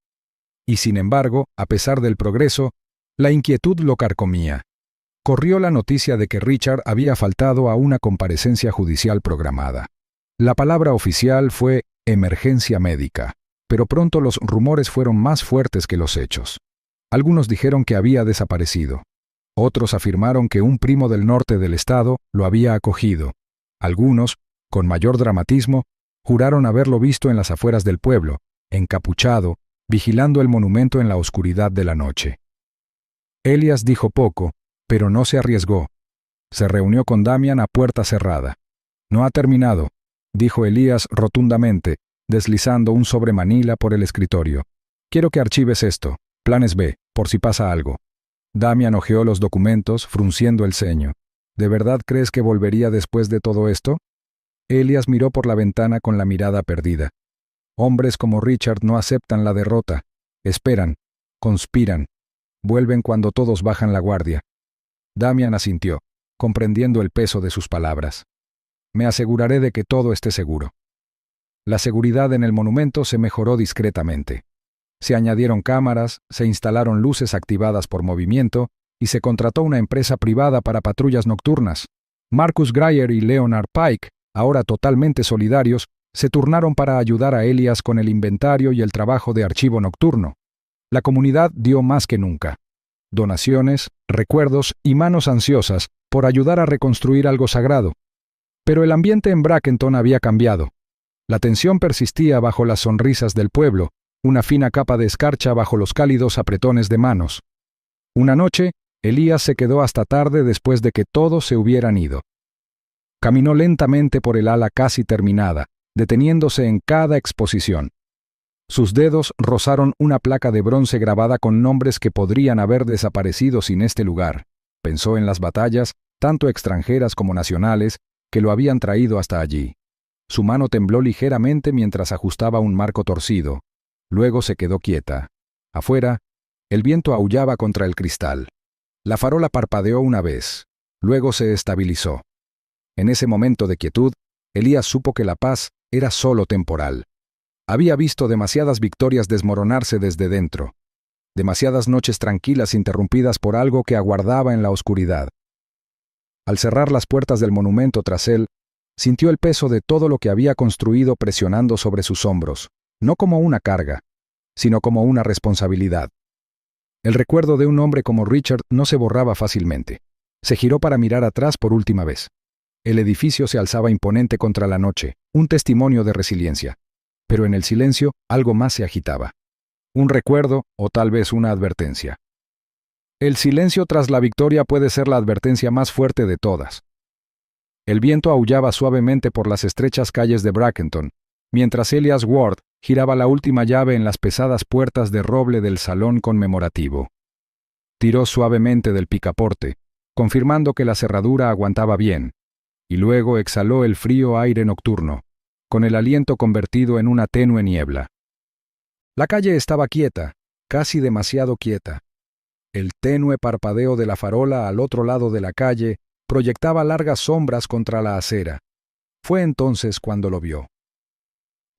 Y sin embargo, a pesar del progreso, la inquietud lo carcomía. Corrió la noticia de que Richard había faltado a una comparecencia judicial programada. La palabra oficial fue emergencia médica, pero pronto los rumores fueron más fuertes que los hechos. Algunos dijeron que había desaparecido. Otros afirmaron que un primo del norte del estado lo había acogido. Algunos, con mayor dramatismo, juraron haberlo visto en las afueras del pueblo, encapuchado, vigilando el monumento en la oscuridad de la noche. Elias dijo poco, pero no se arriesgó. Se reunió con Damian a puerta cerrada. «No ha terminado», dijo Elías rotundamente, deslizando un sobre manila por el escritorio. «Quiero que archives esto, planes B, por si pasa algo». Damian hojeó los documentos, frunciendo el ceño. «¿De verdad crees que volvería después de todo esto?» Elias miró por la ventana con la mirada perdida. Hombres como Richard no aceptan la derrota. Esperan, conspiran, vuelven cuando todos bajan la guardia. Damian asintió, comprendiendo el peso de sus palabras. «Me aseguraré de que todo esté seguro». La seguridad en el monumento se mejoró discretamente. Se añadieron cámaras, se instalaron luces activadas por movimiento y se contrató una empresa privada para patrullas nocturnas. Marcus Greyer y Leonard Pike, ahora totalmente solidarios, se turnaron para ayudar a Elias con el inventario y el trabajo de archivo nocturno. La comunidad dio más que nunca. Donaciones, recuerdos y manos ansiosas por ayudar a reconstruir algo sagrado. Pero el ambiente en Brackenton había cambiado. La tensión persistía bajo las sonrisas del pueblo, una fina capa de escarcha bajo los cálidos apretones de manos. Una noche, Elías se quedó hasta tarde después de que todos se hubieran ido. Caminó lentamente por el ala casi terminada, deteniéndose en cada exposición. Sus dedos rozaron una placa de bronce grabada con nombres que podrían haber desaparecido sin este lugar. Pensó en las batallas, tanto extranjeras como nacionales, que lo habían traído hasta allí. Su mano tembló ligeramente mientras ajustaba un marco torcido. Luego se quedó quieta. Afuera, el viento aullaba contra el cristal. La farola parpadeó una vez. Luego se estabilizó. En ese momento de quietud, Elías supo que la paz era solo temporal. Había visto demasiadas victorias desmoronarse desde dentro. Demasiadas noches tranquilas interrumpidas por algo que aguardaba en la oscuridad. Al cerrar las puertas del monumento tras él, sintió el peso de todo lo que había construido presionando sobre sus hombros, no como una carga, sino como una responsabilidad. El recuerdo de un hombre como Richard no se borraba fácilmente. Se giró para mirar atrás por última vez. El edificio se alzaba imponente contra la noche, un testimonio de resiliencia. Pero en el silencio algo más se agitaba. Un recuerdo o tal vez una advertencia. El silencio tras la victoria puede ser la advertencia más fuerte de todas. El viento aullaba suavemente por las estrechas calles de Brackenton, mientras Elias Ward giraba la última llave en las pesadas puertas de roble del salón conmemorativo. Tiró suavemente del picaporte, confirmando que la cerradura aguantaba bien, y luego exhaló el frío aire nocturno, con el aliento convertido en una tenue niebla. La calle estaba quieta, casi demasiado quieta. El tenue parpadeo de la farola al otro lado de la calle proyectaba largas sombras contra la acera. Fue entonces cuando lo vio.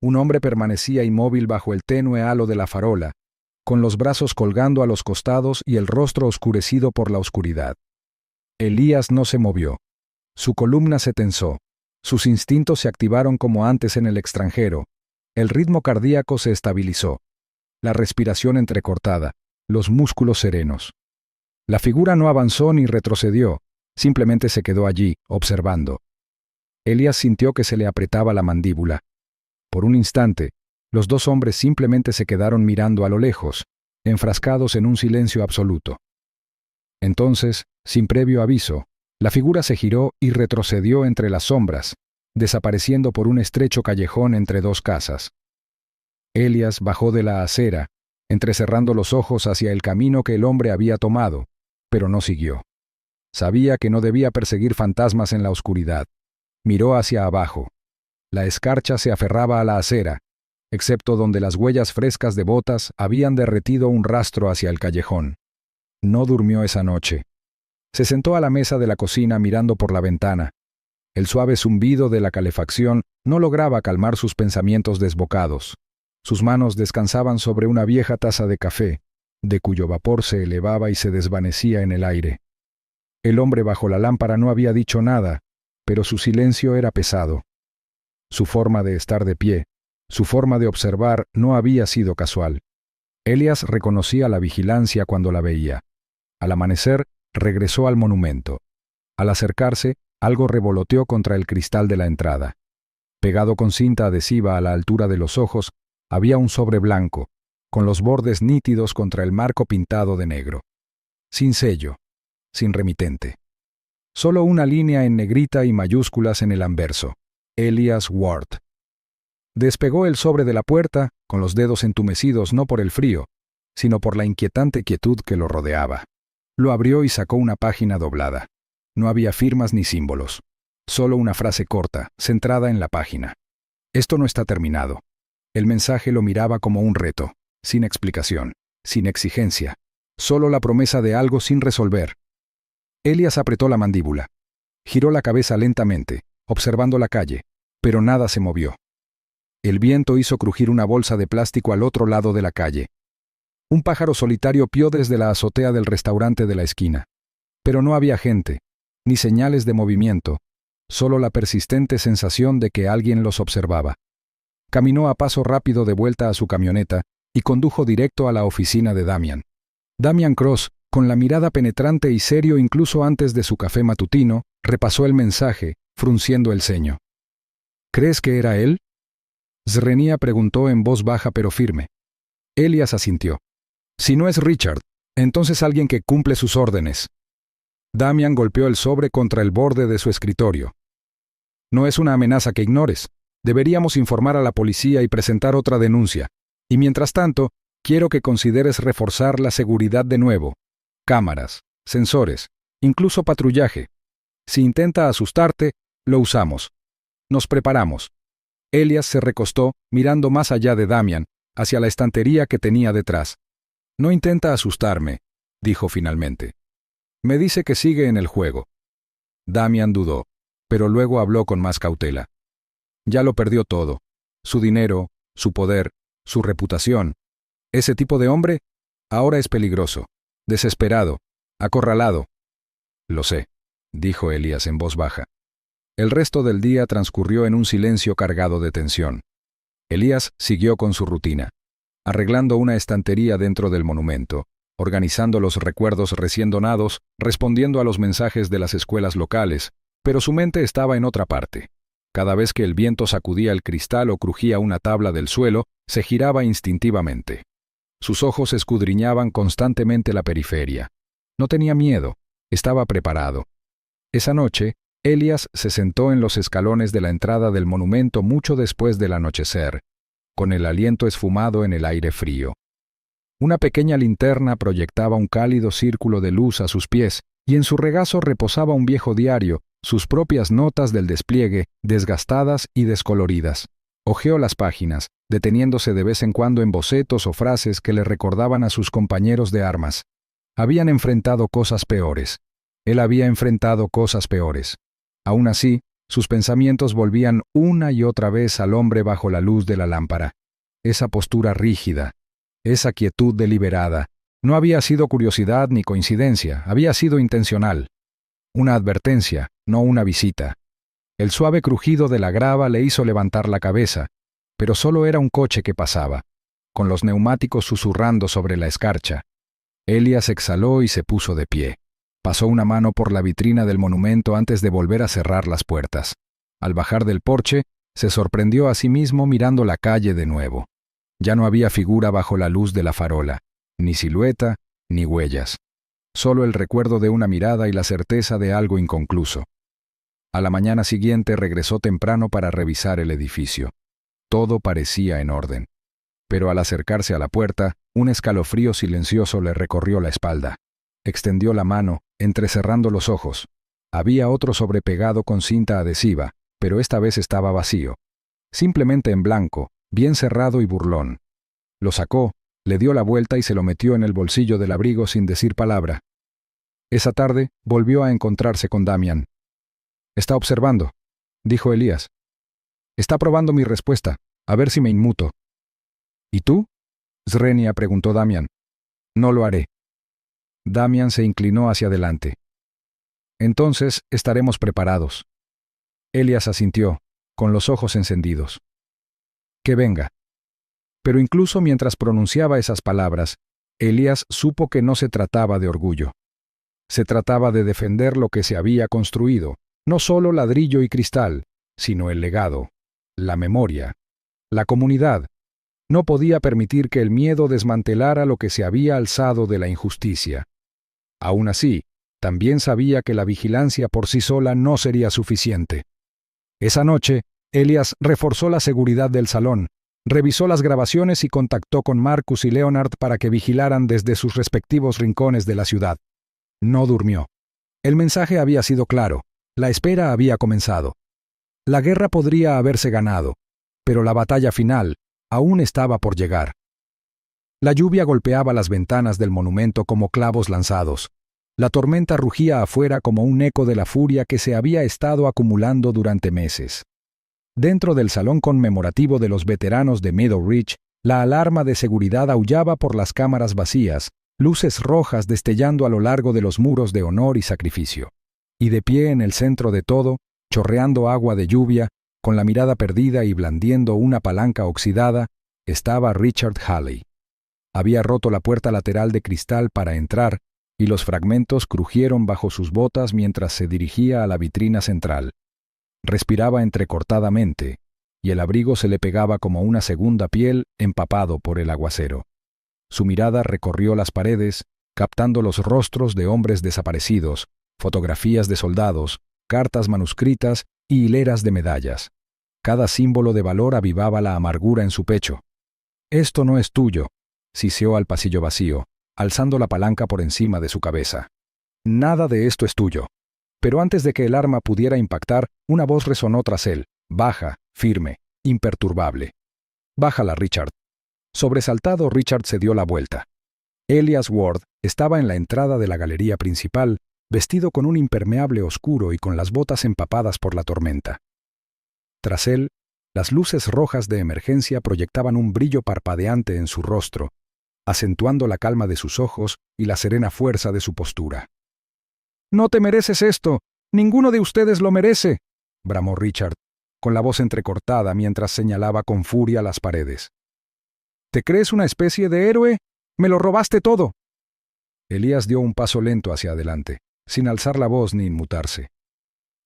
Un hombre permanecía inmóvil bajo el tenue halo de la farola, con los brazos colgando a los costados y el rostro oscurecido por la oscuridad. Elías no se movió. Su columna se tensó. Sus instintos se activaron como antes en el extranjero. El ritmo cardíaco se estabilizó. La respiración entrecortada, los músculos serenos. La figura no avanzó ni retrocedió, simplemente se quedó allí, observando. Elías sintió que se le apretaba la mandíbula. Por un instante, los dos hombres simplemente se quedaron mirando a lo lejos, enfrascados en un silencio absoluto. Entonces, sin previo aviso, la figura se giró y retrocedió entre las sombras, desapareciendo por un estrecho callejón entre dos casas. Elías bajó de la acera, entrecerrando los ojos hacia el camino que el hombre había tomado, pero no siguió. Sabía que no debía perseguir fantasmas en la oscuridad. Miró hacia abajo. La escarcha se aferraba a la acera, excepto donde las huellas frescas de botas habían derretido un rastro hacia el callejón. No durmió esa noche. Se sentó a la mesa de la cocina mirando por la ventana. El suave zumbido de la calefacción no lograba calmar sus pensamientos desbocados. Sus manos descansaban sobre una vieja taza de café, de cuyo vapor se elevaba y se desvanecía en el aire. El hombre bajo la lámpara no había dicho nada, pero su silencio era pesado. Su forma de estar de pie, su forma de observar no había sido casual. Elías reconocía la vigilancia cuando la veía. Al amanecer, regresó al monumento. Al acercarse, algo revoloteó contra el cristal de la entrada. Pegado con cinta adhesiva a la altura de los ojos, había un sobre blanco, con los bordes nítidos contra el marco pintado de negro. Sin sello, sin remitente. Solo una línea en negrita y mayúsculas en el anverso. Elias Ward. Despegó el sobre de la puerta, con los dedos entumecidos no por el frío, sino por la inquietante quietud que lo rodeaba. Lo abrió y sacó una página doblada. No había firmas ni símbolos. Solo una frase corta, centrada en la página. Esto no está terminado. El mensaje lo miraba como un reto, sin explicación, sin exigencia. Solo la promesa de algo sin resolver. Elias apretó la mandíbula. Giró la cabeza lentamente, observando la calle, pero nada se movió. El viento hizo crujir una bolsa de plástico al otro lado de la calle. Un pájaro solitario pió desde la azotea del restaurante de la esquina. Pero no había gente, ni señales de movimiento, solo la persistente sensación de que alguien los observaba. Caminó a paso rápido de vuelta a su camioneta y condujo directo a la oficina de Damian. Damian Cross, con la mirada penetrante y serio incluso antes de su café matutino, repasó el mensaje, frunciendo el ceño. ¿Crees que era él? Zrenia preguntó en voz baja pero firme. Elias asintió. Si no es Richard, entonces alguien que cumple sus órdenes. Damian golpeó el sobre contra el borde de su escritorio. No es una amenaza que ignores. Deberíamos informar a la policía y presentar otra denuncia. Y mientras tanto, quiero que consideres reforzar la seguridad de nuevo. Cámaras, sensores, incluso patrullaje. Si intenta asustarte, lo usamos. Nos preparamos. Elias se recostó, mirando más allá de Damian, hacia la estantería que tenía detrás. No intenta asustarme, dijo finalmente. Me dice que sigue en el juego. Damian dudó, pero luego habló con más cautela. Ya lo perdió todo. Su dinero, su poder, su reputación. Ese tipo de hombre ahora es peligroso, desesperado, acorralado. Lo sé, dijo Elias en voz baja. El resto del día transcurrió en un silencio cargado de tensión. Elias siguió con su rutina, arreglando una estantería dentro del monumento, organizando los recuerdos recién donados, respondiendo a los mensajes de las escuelas locales, pero su mente estaba en otra parte. Cada vez que el viento sacudía el cristal o crujía una tabla del suelo, se giraba instintivamente. Sus ojos escudriñaban constantemente la periferia. No tenía miedo, estaba preparado. Esa noche, Elias se sentó en los escalones de la entrada del monumento mucho después del anochecer, con el aliento esfumado en el aire frío. Una pequeña linterna proyectaba un cálido círculo de luz a sus pies, y en su regazo reposaba un viejo diario, sus propias notas del despliegue, desgastadas y descoloridas. Hojeó las páginas, deteniéndose de vez en cuando en bocetos o frases que le recordaban a sus compañeros de armas. Habían enfrentado cosas peores. Él había enfrentado cosas peores. Aún así, sus pensamientos volvían una y otra vez al hombre bajo la luz de la lámpara. Esa postura rígida, esa quietud deliberada, no había sido curiosidad ni coincidencia, había sido intencional. Una advertencia, no una visita. El suave crujido de la grava le hizo levantar la cabeza, pero solo era un coche que pasaba, con los neumáticos susurrando sobre la escarcha. Elias exhaló y se puso de pie. Pasó una mano por la vitrina del monumento antes de volver a cerrar las puertas. Al bajar del porche, se sorprendió a sí mismo mirando la calle de nuevo. Ya no había figura bajo la luz de la farola, ni silueta, ni huellas. Solo el recuerdo de una mirada y la certeza de algo inconcluso. A la mañana siguiente regresó temprano para revisar el edificio. Todo parecía en orden. Pero al acercarse a la puerta, un escalofrío silencioso le recorrió la espalda. Extendió la mano, entrecerrando los ojos. Había otro sobrepegado con cinta adhesiva, pero esta vez estaba vacío. Simplemente en blanco, bien cerrado y burlón. Lo sacó, le dio la vuelta y se lo metió en el bolsillo del abrigo sin decir palabra. Esa tarde volvió a encontrarse con Damian. «Está observando», dijo Elias. «Está probando mi respuesta, a ver si me inmuto». «¿Y tú?», Zrenia preguntó Damian. «No lo haré». Damian se inclinó hacia adelante. «Entonces estaremos preparados». Elias asintió, con los ojos encendidos. «Que venga». Pero incluso mientras pronunciaba esas palabras, Elias supo que no se trataba de orgullo. Se trataba de defender lo que se había construido, no solo ladrillo y cristal, sino el legado, la memoria, la comunidad. No podía permitir que el miedo desmantelara lo que se había alzado de la injusticia. Aún así, también sabía que la vigilancia por sí sola no sería suficiente. Esa noche, Elias reforzó la seguridad del salón, revisó las grabaciones y contactó con Marcus y Leonard para que vigilaran desde sus respectivos rincones de la ciudad. No durmió. El mensaje había sido claro, la espera había comenzado. La guerra podría haberse ganado, pero la batalla final aún estaba por llegar. La lluvia golpeaba las ventanas del monumento como clavos lanzados. La tormenta rugía afuera como un eco de la furia que se había estado acumulando durante meses. Dentro del salón conmemorativo de los veteranos de Meadow Ridge, la alarma de seguridad aullaba por las cámaras vacías, luces rojas destellando a lo largo de los muros de honor y sacrificio. Y de pie en el centro de todo, chorreando agua de lluvia, con la mirada perdida y blandiendo una palanca oxidada, estaba Richard Halley. Había roto la puerta lateral de cristal para entrar, y los fragmentos crujieron bajo sus botas mientras se dirigía a la vitrina central. Respiraba entrecortadamente, y el abrigo se le pegaba como una segunda piel empapado por el aguacero. Su mirada recorrió las paredes, captando los rostros de hombres desaparecidos, fotografías de soldados, cartas manuscritas y hileras de medallas. Cada símbolo de valor avivaba la amargura en su pecho. «Esto no es tuyo», siseó al pasillo vacío, alzando la palanca por encima de su cabeza. «Nada de esto es tuyo». Pero antes de que el arma pudiera impactar, una voz resonó tras él, baja, firme, imperturbable. «Bájala, Richard». Sobresaltado, Richard se dio la vuelta. Elias Ward estaba en la entrada de la galería principal, vestido con un impermeable oscuro y con las botas empapadas por la tormenta. Tras él, las luces rojas de emergencia proyectaban un brillo parpadeante en su rostro, acentuando la calma de sus ojos y la serena fuerza de su postura. «No te mereces esto. Ninguno de ustedes lo merece», bramó Richard, con la voz entrecortada mientras señalaba con furia las paredes. «¿Te crees una especie de héroe? ¡Me lo robaste todo!». Elías dio un paso lento hacia adelante, sin alzar la voz ni inmutarse.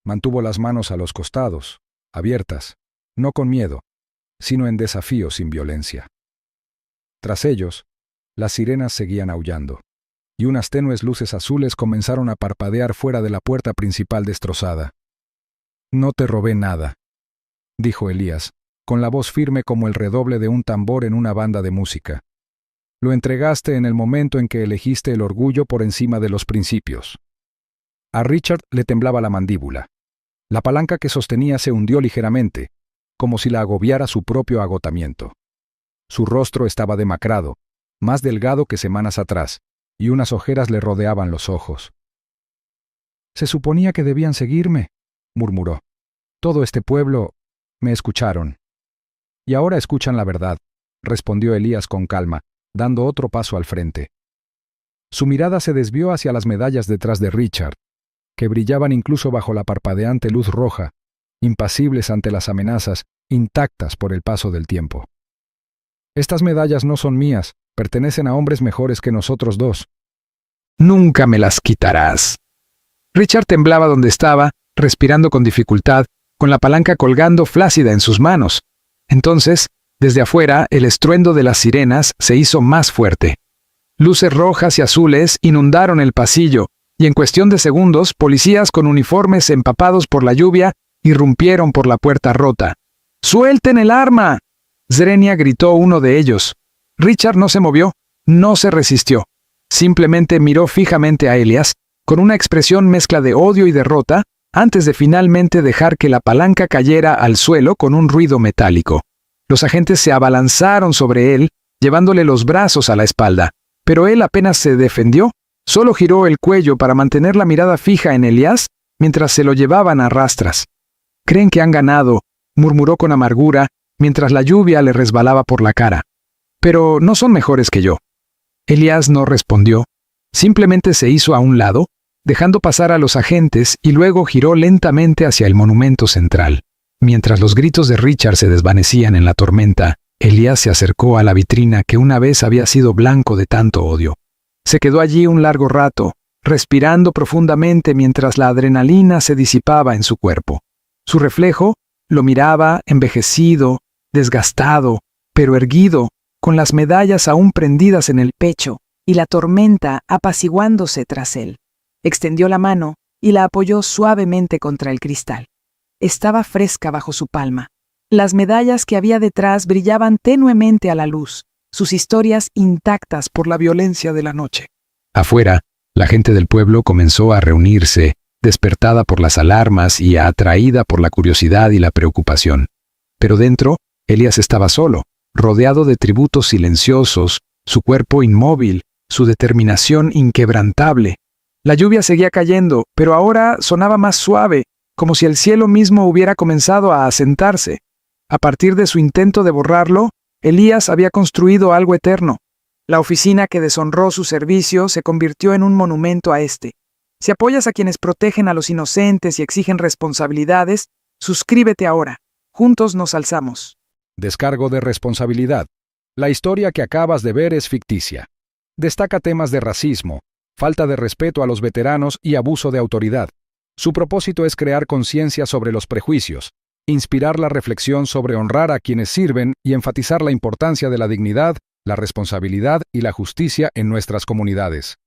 Mantuvo las manos a los costados, abiertas, no con miedo, sino en desafío sin violencia. Tras ellos, las sirenas seguían aullando, y unas tenues luces azules comenzaron a parpadear fuera de la puerta principal destrozada. «No te robé nada», dijo Elías, con la voz firme como el redoble de un tambor en una banda de música. «Lo entregaste en el momento en que elegiste el orgullo por encima de los principios». A Richard le temblaba la mandíbula. La palanca que sostenía se hundió ligeramente, como si la agobiara su propio agotamiento. Su rostro estaba demacrado, más delgado que semanas atrás, y unas ojeras le rodeaban los ojos. «Se suponía que debían seguirme», murmuró. «Todo este pueblo me escucharon». «Y ahora escuchan la verdad», respondió Elías con calma, dando otro paso al frente. Su mirada se desvió hacia las medallas detrás de Richard, que brillaban incluso bajo la parpadeante luz roja, impasibles ante las amenazas, intactas por el paso del tiempo. «Estas medallas no son mías, pertenecen a hombres mejores que nosotros dos». «Nunca me las quitarás». Richard temblaba donde estaba, respirando con dificultad, con la palanca colgando flácida en sus manos. Entonces, desde afuera, el estruendo de las sirenas se hizo más fuerte. Luces rojas y azules inundaron el pasillo, y en cuestión de segundos, policías con uniformes empapados por la lluvia irrumpieron por la puerta rota. «¡Suelten el arma!», Zrenia gritó uno de ellos. Richard no se movió, no se resistió. Simplemente miró fijamente a Elias, con una expresión mezcla de odio y derrota, antes de finalmente dejar que la palanca cayera al suelo con un ruido metálico. Los agentes se abalanzaron sobre él, llevándole los brazos a la espalda, pero él apenas se defendió, solo giró el cuello para mantener la mirada fija en Elias mientras se lo llevaban a rastras. «Creen que han ganado», murmuró con amargura, mientras la lluvia le resbalaba por la cara. «Pero no son mejores que yo». Elias no respondió, simplemente se hizo a un lado, dejando pasar a los agentes y luego giró lentamente hacia el monumento central. Mientras los gritos de Richard se desvanecían en la tormenta, Elias se acercó a la vitrina que una vez había sido blanco de tanto odio. Se quedó allí un largo rato, respirando profundamente mientras la adrenalina se disipaba en su cuerpo. Su reflejo lo miraba envejecido, desgastado, pero erguido, con las medallas aún prendidas en el pecho y la tormenta apaciguándose tras él. Extendió la mano y la apoyó suavemente contra el cristal. Estaba fresca bajo su palma. Las medallas que había detrás brillaban tenuemente a la luz, sus historias intactas por la violencia de la noche. Afuera, la gente del pueblo comenzó a reunirse, despertada por las alarmas y atraída por la curiosidad y la preocupación. Pero dentro, Elías estaba solo, rodeado de tributos silenciosos, su cuerpo inmóvil, su determinación inquebrantable. La lluvia seguía cayendo, pero ahora sonaba más suave, como si el cielo mismo hubiera comenzado a asentarse. A partir de su intento de borrarlo, Elías había construido algo eterno. La oficina que deshonró su servicio se convirtió en un monumento a este. Si apoyas a quienes protegen a los inocentes y exigen responsabilidades, suscríbete ahora. Juntos nos alzamos. Descargo de responsabilidad. La historia que acabas de ver es ficticia. Destaca temas de racismo, falta de respeto a los veteranos y abuso de autoridad. Su propósito es crear conciencia sobre los prejuicios, inspirar la reflexión sobre honrar a quienes sirven y enfatizar la importancia de la dignidad, la responsabilidad y la justicia en nuestras comunidades.